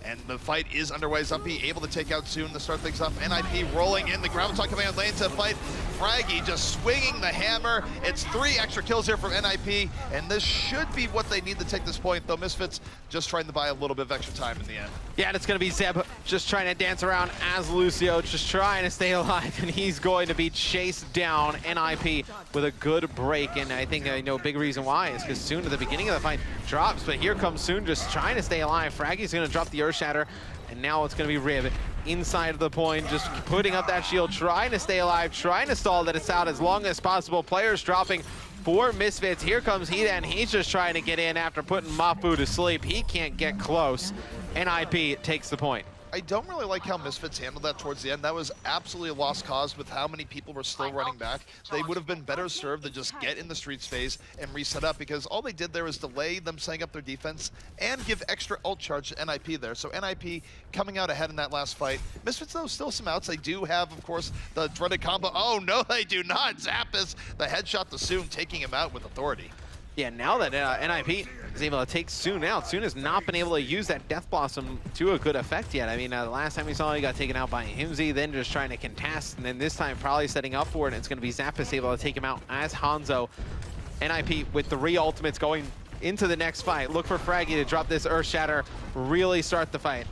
And the fight is underway. Zumpy able to take out Soon to start things off. NIP rolling in. The Graviton coming out lane to fight. Fraggy just swinging the hammer. It's 3 extra kills here from NIP, and this should be what they need to take this point, though Misfits just trying to buy a little bit of extra time in the end. Yeah, and it's going to be Zeb just trying to dance around as Lucio, just trying to stay alive, and he's going to be chased down, NIP, with a good break. And I think a big reason why is because Soon at the beginning of the fight drops, but here comes Soon just trying to stay alive. Fraggy's going to drop the Earth Shatter, and now it's going to be Rib inside of the point, just putting up that shield, trying to stay alive, trying to stall that it's out as long as possible. Players dropping for Misfits. Here comes Hida, and he's just trying to get in after putting Mafu to sleep. He can't get close. NIP takes the point. I don't really like how Misfits handled that towards the end. That was absolutely a lost cause with how many people were still running back. They would have been better served to just get in the streets phase and reset up, because all they did there was delay them setting up their defense and give extra ult charge to NIP there. So NIP coming out ahead in that last fight. Misfits, though, still some outs. They do have, of course, the dreaded combo. Oh, no, they do not. Zappis, the headshot to Soon, taking him out with authority. Yeah, now that NIP is able to take Soon out, Soon has not been able to use that Death Blossom to a good effect yet. I mean, the last time we saw he got taken out by Himsy, then just trying to contest, and then this time probably setting up for it, and it's going to be Zappis able to take him out as Hanzo. NIP with 3 ultimates going into the next fight. Look for Fraggy to drop this Earth Shatter, really start the fight.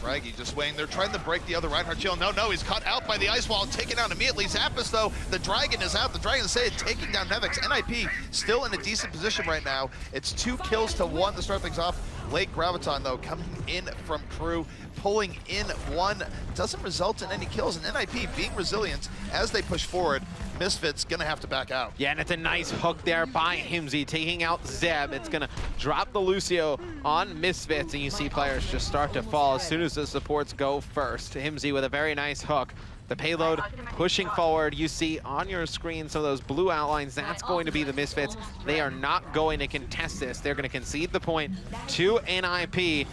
Fraggy just waiting. They're trying to break the other Reinhardt shield. No, he's caught out by the ice wall, taken out immediately. Zappis, though, the Dragon is out. The Dragon is taking down Nevix. NIP still in a decent position right now. It's 2 kills to 1 to start things off. Late Graviton, though, coming in from Crew, pulling in 1. Doesn't result in any kills, and NIP being resilient as they push forward. Misfits gonna have to back out. Yeah, and it's a nice hook there by Himsy, taking out Zeb. It's gonna drop the Lucio on Misfits, and you see players just start to fall as soon as the supports go first. Himsy with a very nice hook. The payload pushing forward. You see on your screen some of those blue outlines. That's going to be the Misfits. They are not going to contest this. They're gonna concede the point to NIP.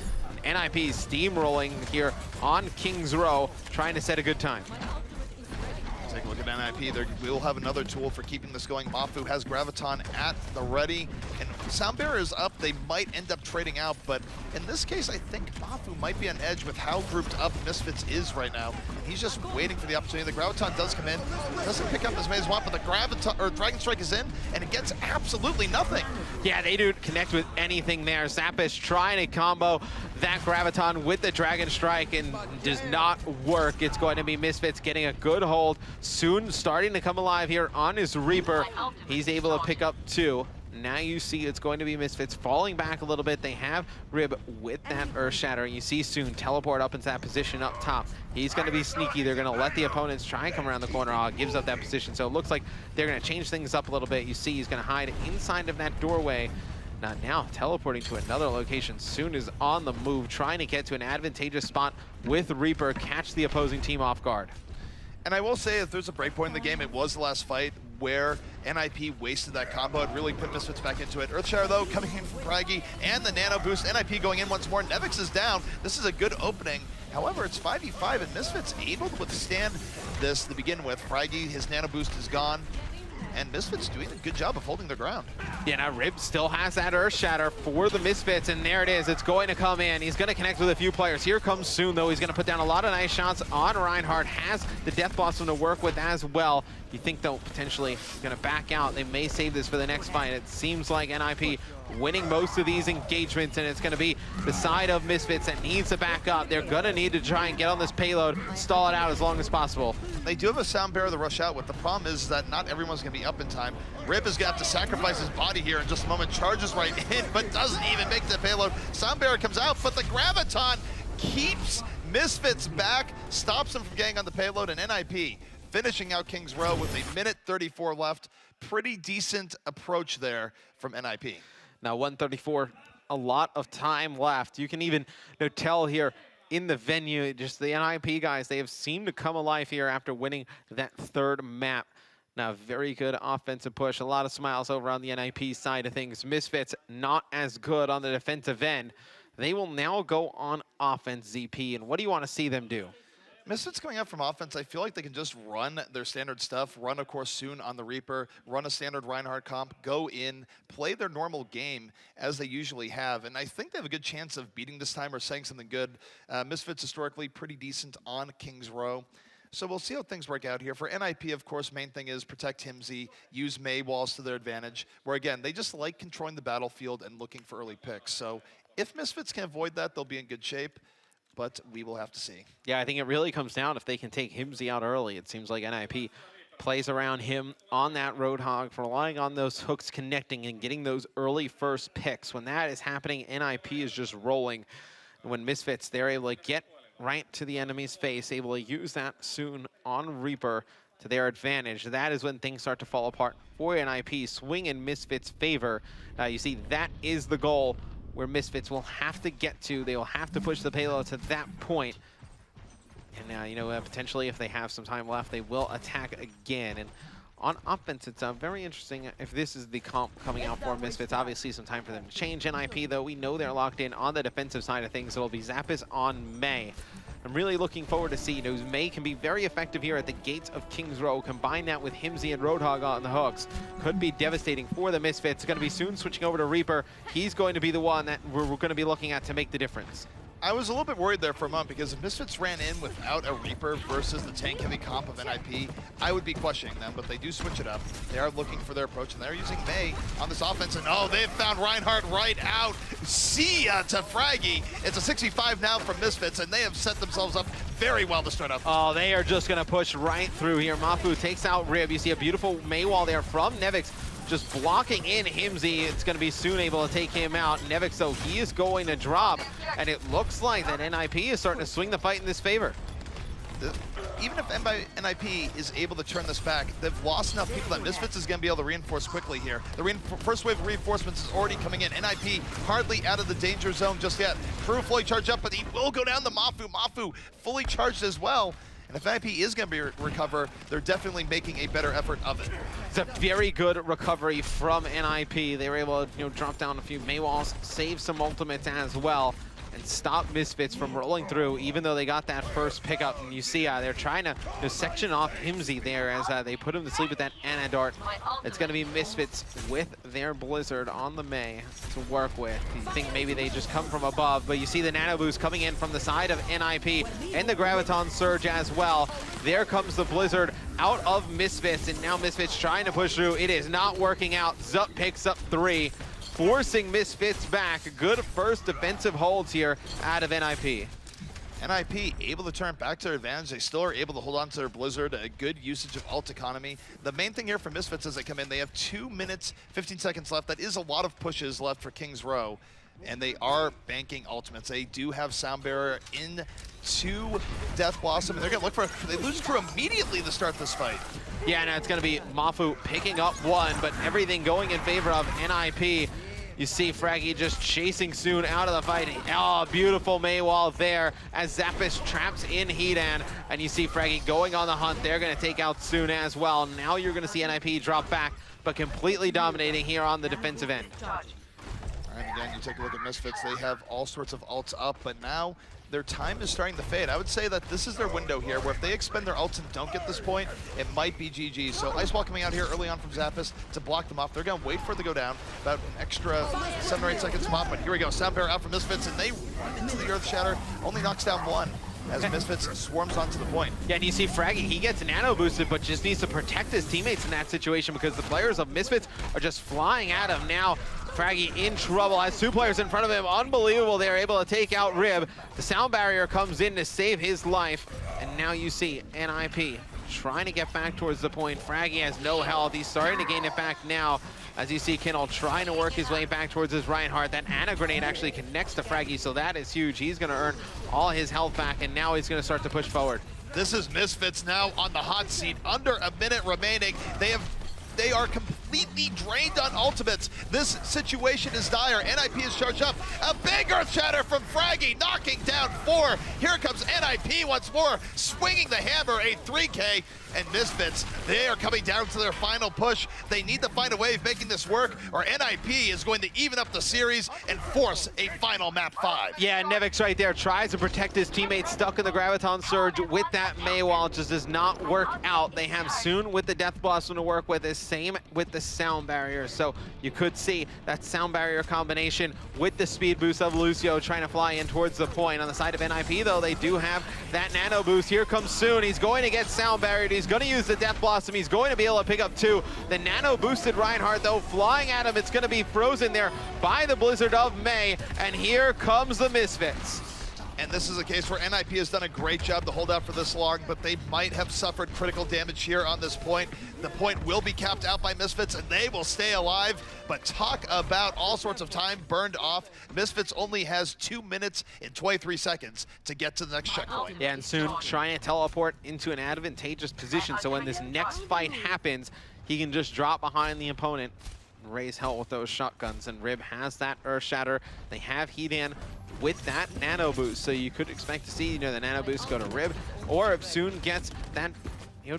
NIP steamrolling here on Kings Row, trying to set a good time. Take a look at NIP. We will have another tool for keeping this going. Mafu has Graviton at the ready, and Sound Barrier is up. They might end up trading out, but in this case, I think Mafu might be on edge with how grouped up Misfits is right now. He's just waiting for the opportunity. The Graviton does come in, doesn't pick up as many as want, but the Graviton or Dragon Strike is in, and it gets absolutely nothing. Yeah, they don't connect with anything there. Zappis trying to combo that Graviton with the Dragon Strike and does not work. It's going to be Misfits getting a good hold. Soon starting to come alive here on his Reaper. He's able to pick up 2. Now you see it's going to be Misfits falling back a little bit. They have Rib with that Earth Shatter. You see Soon teleport up into that position up top. He's going to be sneaky. They're going to let the opponents try and come around the corner. Gives up that position. So it looks like they're going to change things up a little bit. You see he's going to hide inside of that doorway. Now teleporting to another location. Soon is on the move, trying to get to an advantageous spot with Reaper, catch the opposing team off guard. And I will say, if there's a breakpoint in the game, it was the last fight where NIP wasted that combo. It really put Misfits back into it. Earthshatter, though, coming in from Fraggy and the nano boost. NIP going in once more. Nevix is down. This is a good opening. However, it's 5v5, and Misfits able to withstand this to begin with. Fraggy, his nano boost is gone. And Misfits doing a good job of holding their ground. Yeah, now Rib still has that Earth Shatter for the Misfits, and there it is. It's going to come in. He's going to connect with a few players. Here comes Soon, though. He's going to put down a lot of nice shots on Reinhardt. Has the Death Blossom to work with as well. You think, though, potentially going to back out. They may save this for the next fight. It seems like NIP winning most of these engagements, and it's going to be the side of Misfits that needs to back up. They're going to need to try and get on this payload, stall it out as long as possible. They do have a Sound Barrier to rush out with. The problem is that not everyone's going to be up in time. Rib is going to have to sacrifice his body here in just a moment. Charges right in, but doesn't even make the payload. Sound Barrier comes out, but the Graviton keeps Misfits back, stops them from getting on the payload, and NIP finishing out Kings Row with 1:34 left. Pretty decent approach there from NIP. Now 1:34, a lot of time left. You can even tell here in the venue, just the NIP guys, they have seemed to come alive here after winning that 3rd map. Now, very good offensive push. A lot of smiles over on the NIP side of things. Misfits not as good on the defensive end. They will now go on offense, ZP. And what do you want to see them do? Misfits going out from offense, I feel like they can just run their standard stuff, run, of course, Soon on the Reaper, run a standard Reinhardt comp, go in, play their normal game as they usually have. And I think they have a good chance of beating this time or saying something good. Misfits historically pretty decent on Kings Row. So we'll see how things work out here. For NIP, of course, main thing is protect Himsy, use Mei walls to their advantage, where again, they just like controlling the battlefield and looking for early picks. So if Misfits can avoid that, they'll be in good shape. But we will have to see. Yeah, I think it really comes down if they can take Himsy out early. It seems like NIP plays around him on that Roadhog, relying on those hooks connecting and getting those early first picks. When that is happening, NIP is just rolling. And when Misfits, they're able to get right to the enemy's face, able to use that soon on Reaper to their advantage. That is when things start to fall apart for NIP. Swing in Misfits' favor. You see, that is the goal where Misfits will have to get to. They will have to push the payload to that point. And potentially if they have some time left, they will attack again. And on offense, it's very interesting if this is the comp coming out for Misfits. Obviously, some time for them to change. NIP, though, we know they're locked in on the defensive side of things. It'll be Zappis on Mei. I'm really looking forward to see, Mei can be very effective here at the gates of Kings Row. Combine that with Himsy and Roadhog on the hooks. Could be devastating for the Misfits. Going to be soon switching over to Reaper. He's going to be the one that we're going to be looking at to make the difference. I was a little bit worried there for a moment because if Misfits ran in without a Reaper versus the tank-heavy comp of NIP, I would be questioning them, but they do switch it up. They are looking for their approach, and they're using Mei on this offense, and oh, they've found Reinhardt right out. See ya to Fraggy. It's a 65 now from Misfits, and they have set themselves up very well to start up. Oh, they are just going to push right through here. Mafu takes out Rib. You see a beautiful Mei wall there from Nevix, just blocking in Himsy. It's going to be soon able to take him out. Nevix, though, he is going to drop, and it looks like that NIP is starting to swing the fight in this favor. Even if NIP is able to turn this back, they've lost enough people that Misfits is going to be able to reinforce quickly here. The first wave of reinforcements is already coming in. NIP hardly out of the danger zone just yet. Crew fully charged up, but he will go down to Mafu. Mafu fully charged as well. And if NIP is going to recover, they're definitely making a better effort of it. It's a very good recovery from NIP. They were able to drop down a few Mei walls, save some ultimates as well, and stop Misfits from rolling through, even though they got that first pickup. And you see they're trying to section off Himsy there as they put him to sleep with that Ana Dart. It's going to be Misfits with their Blizzard on the Mei to work with. You think maybe they just come from above, but you see the Nano Boost coming in from the side of NIP and the Graviton Surge as well. There comes the Blizzard out of Misfits, and now Misfits trying to push through. It is not working out. Zup picks up 3. Forcing Misfits back. Good first defensive holds here out of NIP. NIP able to turn back to their advantage. They still are able to hold on to their Blizzard. A good usage of ult economy. The main thing here for Misfits as they come in, they have 2 minutes, 15 seconds left. That is a lot of pushes left for Kings Row. And they are banking ultimates. They do have Sound Barrier into Death Blossom, and they're going to look for they lose crew immediately to start this fight. Yeah, now it's going to be Mafu picking up 1, but everything going in favor of NIP. You see Fraggy just chasing soon out of the fight. Oh, beautiful Mei wall there as Zappis traps in Hedan. And you see Fraggy going on the hunt. They're going to take out soon as well. Now you're going to see NIP drop back, but completely dominating here on the defensive end. And again, you take a look at Misfits, they have all sorts of ults up, but now their time is starting to fade. I would say that this is their window here, where if they expend their ults and don't get this point, it might be GG. So Ice Wall coming out here early on from Zappis to block them off. They're going to wait for it to go down, about an extra 7 or 8 seconds spot, but here we go. Sound Barrier out from Misfits, and they run into the Earth Shatter, only knocks down 1. As Misfits swarms onto the point. Yeah, and you see Fraggy, he gets nano boosted, but just needs to protect his teammates in that situation because the players of Misfits are just flying at him. Now, Fraggy in trouble, has 2 players in front of him. Unbelievable, they're able to take out Rib. The Sound Barrier comes in to save his life. And now you see NIP trying to get back towards the point. Fraggy has no health. He's starting to gain it back now. As you see Kinnel trying to work his way back towards his Reinhardt. That Ana Grenade actually connects to Fraggy, so that is huge. He's going to earn all his health back, and now he's going to start to push forward. This is Misfits now on the hot seat. Under a minute remaining. They are completely drained on ultimates. This situation is dire. NIP is charged up. A big Earth Shatter from Fraggy, knocking down 4. Here comes NIP once more, swinging the hammer, a 3K. And Misfits, they are coming down to their final push. They need to find a way of making this work, or NIP is going to even up the series and force a final map 5. Yeah, Nevix right there tries to protect his teammates stuck in the Graviton Surge with that Mei wall. Just does not work out. They have soon with the Death Blossom to work with, the same with the Sound Barrier. So you could see that Sound Barrier combination with the speed boost of Lucio trying to fly in towards the point. On the side of NIP, though, they do have that nano boost. Here comes soon. He's going to get Sound Barrier. He's going to use the Death Blossom. He's going to be able to pick up 2. The nano boosted Reinhardt, though, flying at him. It's going to be frozen there by the Blizzard of Mei. And here comes the Misfits. And this is a case where NIP has done a great job to hold out for this long, but they might have suffered critical damage here on this point. The point will be capped out by Misfits, and they will stay alive. But talk about all sorts of time burned off. Misfits only has 2 minutes and 23 seconds to get to the next checkpoint. Yeah, and soon trying to teleport into an advantageous position, so when this next fight happens, he can just drop behind the opponent and raise hell with those shotguns. And Rib has that Earth Shatter. They have Hedan with that nano boost, so you could expect to see, the nano boost go to Rib, or if Soon gets that,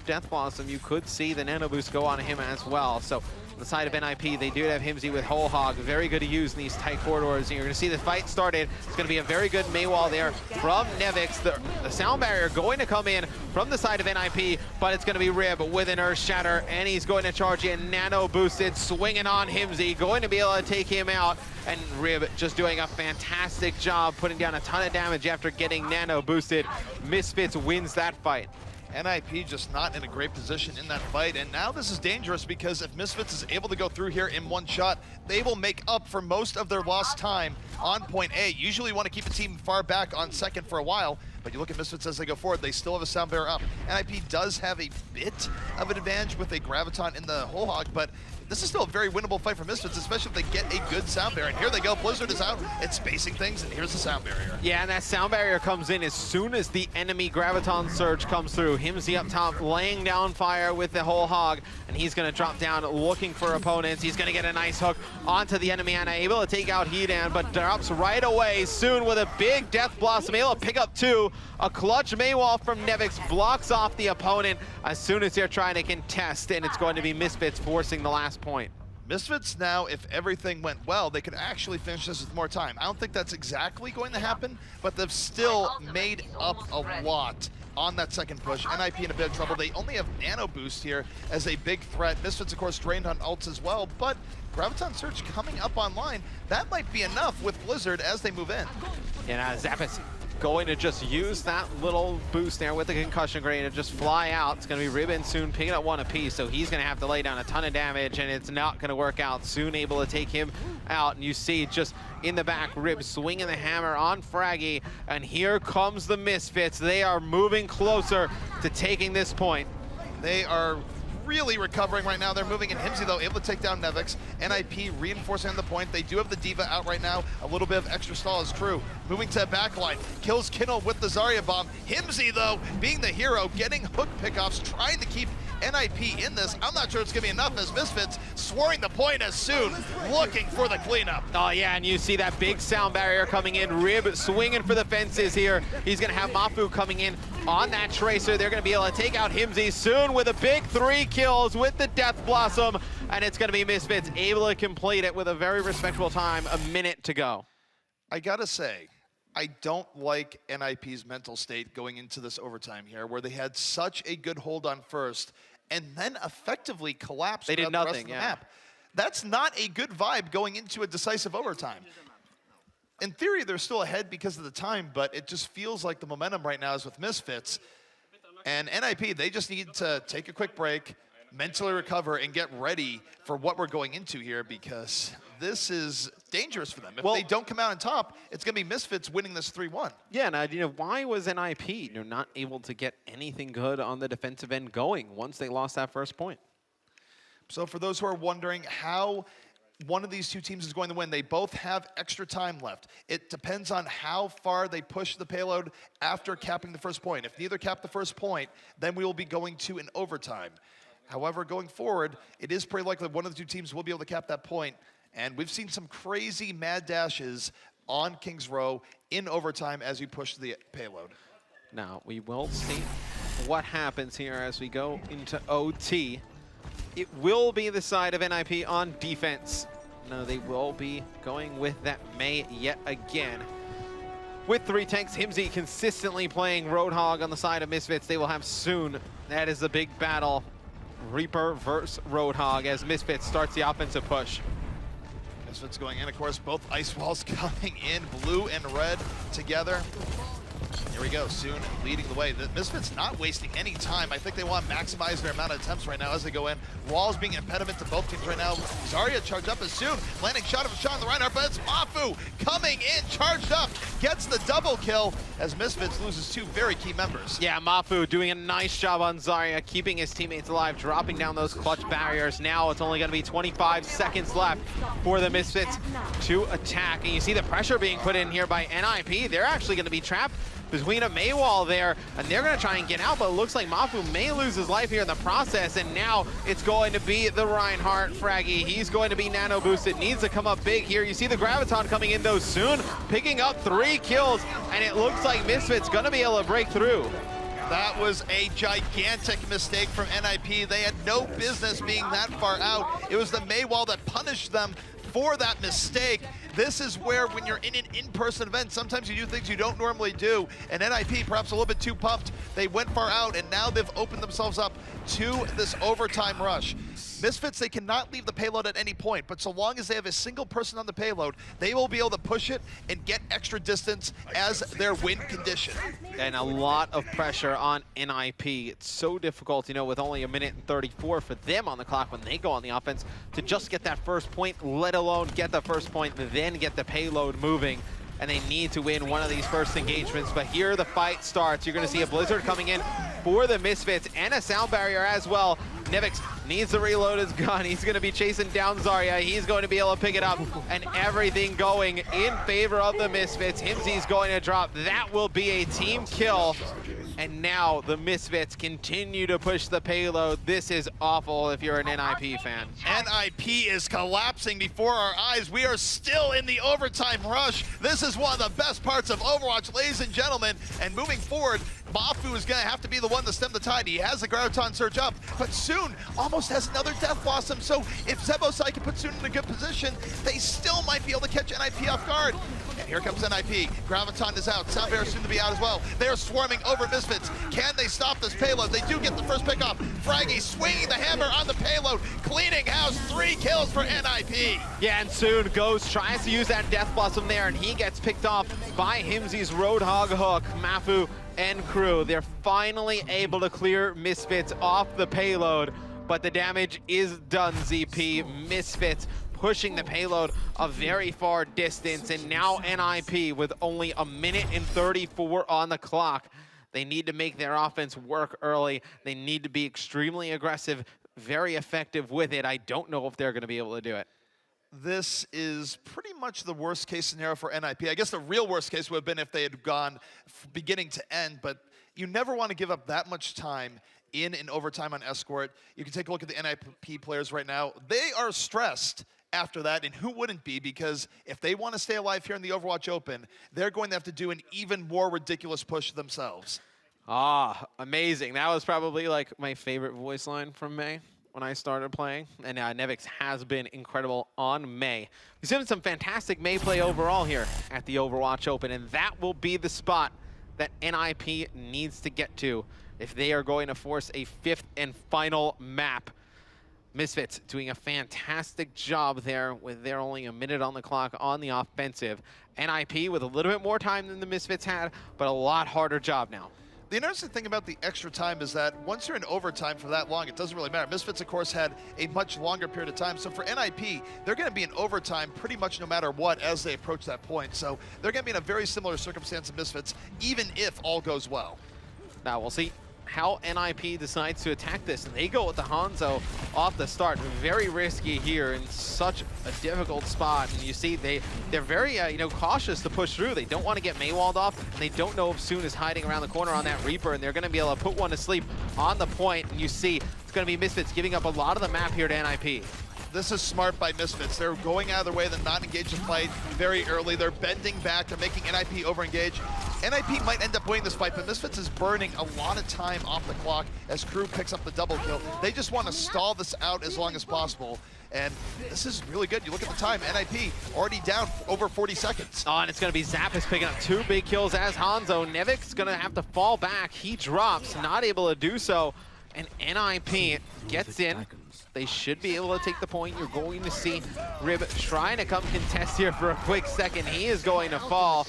Death Blossom, you could see the nano boost go on him as well. So on the side of NIP, they do have Himsy with Whole Hog, very good to use in these tight corridors. And you're going to see the fight started. It's going to be a very good Maywall there from Nevix. The sound barrier going to come in from the side of NIP, but it's going to be Rib with an Earth Shatter, and he's going to charge in, nano boosted, swinging on Himsy, going to be able to take him out. And Rib just doing a fantastic job, putting down a ton of damage after getting nano boosted. Misfits wins that fight. NIP just not in a great position in that fight, and now this is dangerous because if Misfits is able to go through here in one shot, they will make up for most of their lost time on point A. Usually you want to keep a team far back on second for a while, but you look at Misfits as they go forward, they still have a sound barrier up. NIP does have a bit of an advantage with a Graviton in the Whole Hog, but this is still a very winnable fight for Misfits, especially if they get a good sound barrier. And here they go, Blizzard is out, it's spacing things, and here's the sound barrier. Yeah, and that sound barrier comes in as soon as the enemy Graviton Surge comes through. Himsy up top, laying down fire with the Whole Hog, and he's gonna drop down looking for opponents. He's gonna get a nice hook onto the enemy, and able to take out Hedan, but drops right away soon with a big Death Blossom, able to pick up two. A clutch Maywall from Nevix blocks off the opponent as soon as they're trying to contest, and it's going to be Misfits forcing the last point. Misfits now, if everything went well, they could actually finish this with more time. I don't think that's exactly going to happen, but they've still made up a lot on that second push. NIP in a bit of trouble. They only have nano boost here as a big threat. Misfits, of course, drained on ults as well, but Graviton Surge coming up online, that might be enough with Blizzard as they move in. And Zappis going to just use that little boost there with the concussion grenade and just fly out. It's going to be Ribbon soon picking up one apiece, so he's going to have to lay down a ton of damage, and it's not going to work out. Soon able to take him out, and you see just in the back, Rib swinging the hammer on Fraggy, and here comes the Misfits. They are moving closer to taking this point. They are really recovering right now. They're moving in. Himsy, though, able to take down Nevix. NIP reinforcing on the point. They do have the D.Va out right now. A little bit of extra stall is true. Moving to the backline. Kills Kinnel with the Zarya bomb. Himsy, though, being the hero, getting hook pickoffs, trying to keep NIP in this. I'm not sure it's going to be enough as Misfits scoring the point as soon, looking for the cleanup. Oh, yeah, and you see that big sound barrier coming in. Rib swinging for the fences here. He's going to have Mafu coming in on that Tracer. They're going to be able to take out Himsy soon with a big 3 kills with the Death Blossom, and it's going to be Misfits able to complete it with a very respectable time, a minute to go. I got to say, I don't like NIP's mental state going into this overtime here, where they had such a good hold on first and then effectively collapsed they did throughout nothing, the rest of the map. That's not a good vibe going into a decisive overtime. In theory, they're still ahead because of the time, but it just feels like the momentum right now is with Misfits. And NIP, they just need to take a quick break, mentally recover, and get ready for what we're going into here, because this is dangerous for them. If they don't come out on top, it's going to be Misfits winning this 3-1. Yeah, and why was NIP not able to get anything good on the defensive end going once they lost that first point? So for those who are wondering how one of these two teams is going to win, they both have extra time left. It depends on how far they push the payload after capping the first point. If neither cap the first point, then we will be going to an overtime. However, going forward, it is pretty likely one of the two teams will be able to cap that point. And we've seen some crazy mad dashes on Kings Row in overtime as we push the payload. Now, we will see what happens here as we go into OT. It will be the side of NIP on defense. No, they will be going with that Mei yet again. With 3 tanks, Himsy consistently playing Roadhog on the side of Misfits. They will have soon. That is the big battle. Reaper versus Roadhog as Misfits starts the offensive push. Misfits going in, of course, both ice walls coming in, blue and red together. Here we go, Soon leading the way. The Misfits not wasting any time. I think they want to maximize their amount of attempts right now as they go in. Walls being an impediment to both teams right now. Zarya charged up as Soon, landing shot of a shot on the Reinhardt, but it's Mafu coming in, charged up, gets the double kill as Misfits loses 2 very key members. Yeah, Mafu doing a nice job on Zarya, keeping his teammates alive, dropping down those clutch barriers. Now it's only going to be 25 seconds left for the Misfits to attack. And you see the pressure being put in here by NIP. They're actually going to be trapped between a Mei wall there, and they're going to try and get out, but it looks like Mafu may lose his life here in the process, and now it's going to be the Reinhardt Fraggy. He's going to be nano boosted, needs to come up big here. You see the Graviton coming in though soon, picking up 3 kills, and it looks like Misfits going to be able to break through. That was a gigantic mistake from NIP. They had no business being that far out. It was the Mei wall that punished them for that mistake. This is where, when you're in an in-person event, sometimes you do things you don't normally do. And NIP, perhaps a little bit too pumped, they went far out, and now they've opened themselves up to this overtime rush. Misfits, they cannot leave the payload at any point, but so long as they have a single person on the payload, they will be able to push it and get extra distance as their win condition. And a lot of pressure on NIP. It's so difficult, you know, with only 1:34 for them on the clock when they go on the offense to just get that first point, let alone get the first point, then get the payload moving. And they need to win one of these first engagements. But here the fight starts. You're going to see a Blizzard coming in for the Misfits and a sound barrier as well. Nevix needs to reload his gun. He's going to be chasing down Zarya. He's going to be able to pick it up, and everything going in favor of the Misfits. Himsy's going to drop. That will be a team kill. And now the Misfits continue to push the payload. This is awful if you're an NIP fan. NIP is collapsing before our eyes. We are still in the overtime rush. This is one of the best parts of Overwatch, ladies and gentlemen. And moving forward, Mafu is going to have to be the one to stem the tide. He has the Graviton surge up, but Soon almost has another Death Blossom. So if Zebosai can put Soon in a good position, they still might be able to catch NIP off guard. And here comes NIP. Graviton is out. Sound Bear soon to be out as well. They're swarming over Misfits. Can they stop this payload? They do get the first pick up. Fraggy swinging the hammer on the payload, cleaning house. 3 kills for NIP. Yeah, and Soon goes, tries to use that Death Blossom there, and he gets picked off by Himsy's Roadhog hook. Mafu and crew, they're finally able to clear Misfits off the payload, but the damage is done, ZP. Misfits pushing the payload a very far distance, and now NIP with only 1:34 on the clock. They need to make their offense work early. They need to be extremely aggressive, very effective with it. I don't know if they're going to be able to do it. This is pretty much the worst case scenario for NIP. I guess the real worst case would have been if they had gone beginning to end, but you never want to give up that much time in an overtime on Escort. You can take a look at the NIP players right now. They are stressed after that, and who wouldn't be? Because if they want to stay alive here in the Overwatch Open, they're going to have to do an even more ridiculous push themselves. Ah, amazing. That was probably like my favorite voice line from Mei when I started playing, and Nevix has been incredible on Mei. We've seen some fantastic Mei play overall here at the Overwatch Open, and that will be the spot that NIP needs to get to if they are going to force a 5th and final map. Misfits doing a fantastic job there with their only a minute on the clock on the offensive. NIP with a little bit more time than the Misfits had, but a lot harder job now. The interesting thing about the extra time is that once you're in overtime for that long, it doesn't really matter. Misfits, of course, had a much longer period of time. So for NIP, they're going to be in overtime pretty much no matter what as they approach that point. So they're going to be in a very similar circumstance to Misfits, even if all goes well. Now we'll see how NIP decides to attack this, and they go with the Hanzo off the start. Very risky here in such a difficult spot, and you see they're very cautious to push through. They don't want to get Mei-walled off, and they don't know if Soon is hiding around the corner on that Reaper, and they're going to be able to put one to sleep on the point, and you see it's going to be Misfits giving up a lot of the map here to NIP. This is smart by Misfits. They're going out of their way to not engage the fight very early. They're bending back. They're making NIP over-engage. NIP might end up winning this fight, but Misfits is burning a lot of time off the clock as Crew picks up the double kill. They just want to stall this out as long as possible. And this is really good. You look at the time, NIP already down over 40 seconds. Oh, and it's going to be Zappis picking up 2 big kills as Hanzo. Nevic's going to have to fall back. He drops, not able to do so. And NIP gets in They should be able to take the point. You're going to see Rib trying to come contest here for a quick second. He is going to fall.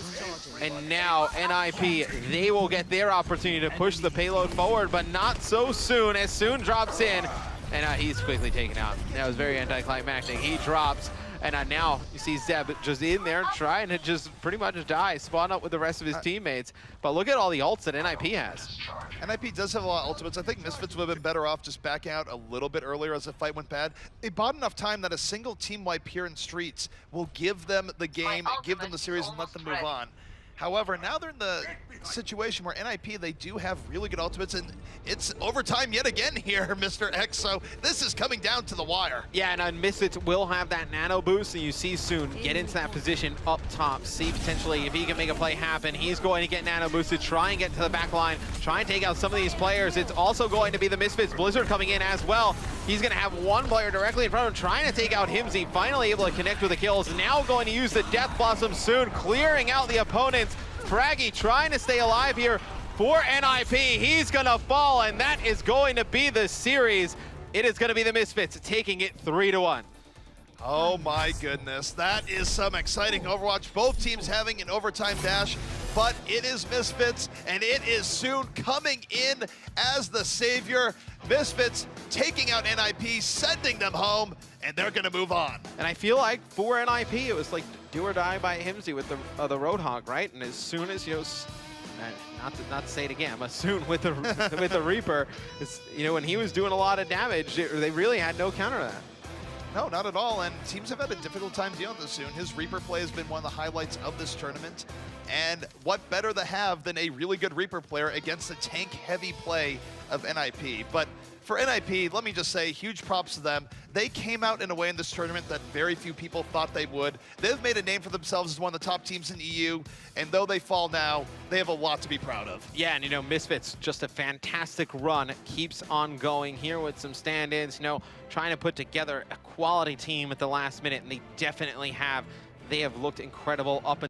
And now NIP, they will get their opportunity to push the payload forward, but not so soon. As Soon drops in, and he's quickly taken out. That was very anticlimactic. He drops. And now you see Zeb just in there trying to just pretty much die, spawn up with the rest of his teammates. But look at all the ults that NIP has. NIP does have a lot of ultimates. I think Misfits would have been better off just backing out a little bit earlier as the fight went bad. They bought enough time that a single team wipe here in Streets will give them the game, give them the series, and let them move on. However, now they're in the situation where NIP, they do have really good ultimates, and it's overtime yet again here, Mr. X, so this is coming down to the wire. Yeah, and Misfits will have that nano boost, and you see Soon get into that position up top, see potentially if he can make a play happen. He's going to get nano boosted, try and get to the back line, try and take out some of these players. It's also going to be the Misfits. Blizzard coming in as well. He's going to have one player directly in front of him, trying to take out Himsy, finally able to connect with the kills. Now going to use the Death Blossom Soon, clearing out the opponents. Fraggy trying to stay alive here for NIP. He's going to fall, and that is going to be the series. It is going to be the Misfits taking it 3-1. Oh my goodness, that is some exciting Overwatch. Both teams having an overtime dash, but it is Misfits, and it is Soon coming in as the savior. Misfits taking out NIP, sending them home, and they're going to move on. And I feel like for NIP, it was like do or die by Himsy with the Roadhog, right? And as soon as, you know, not to say it again, but soon with the with the Reaper, it's, you know, when he was doing a lot of damage, they really had no counter to that. No, not at all, and teams have had a difficult time dealing with this Soon. His Reaper play has been one of the highlights of this tournament, and what better to have than a really good Reaper player against the tank-heavy play of NIP. But for NIP, let me just say, huge props to them. They came out in a way in this tournament that very few people thought they would. They've made a name for themselves as one of the top teams in EU, and though they fall now, they have a lot to be proud of. Yeah, and you know, Misfits, just a fantastic run, keeps on going here with some stand-ins, you know, trying to put together a quality team at the last minute, and they definitely have. They have looked incredible up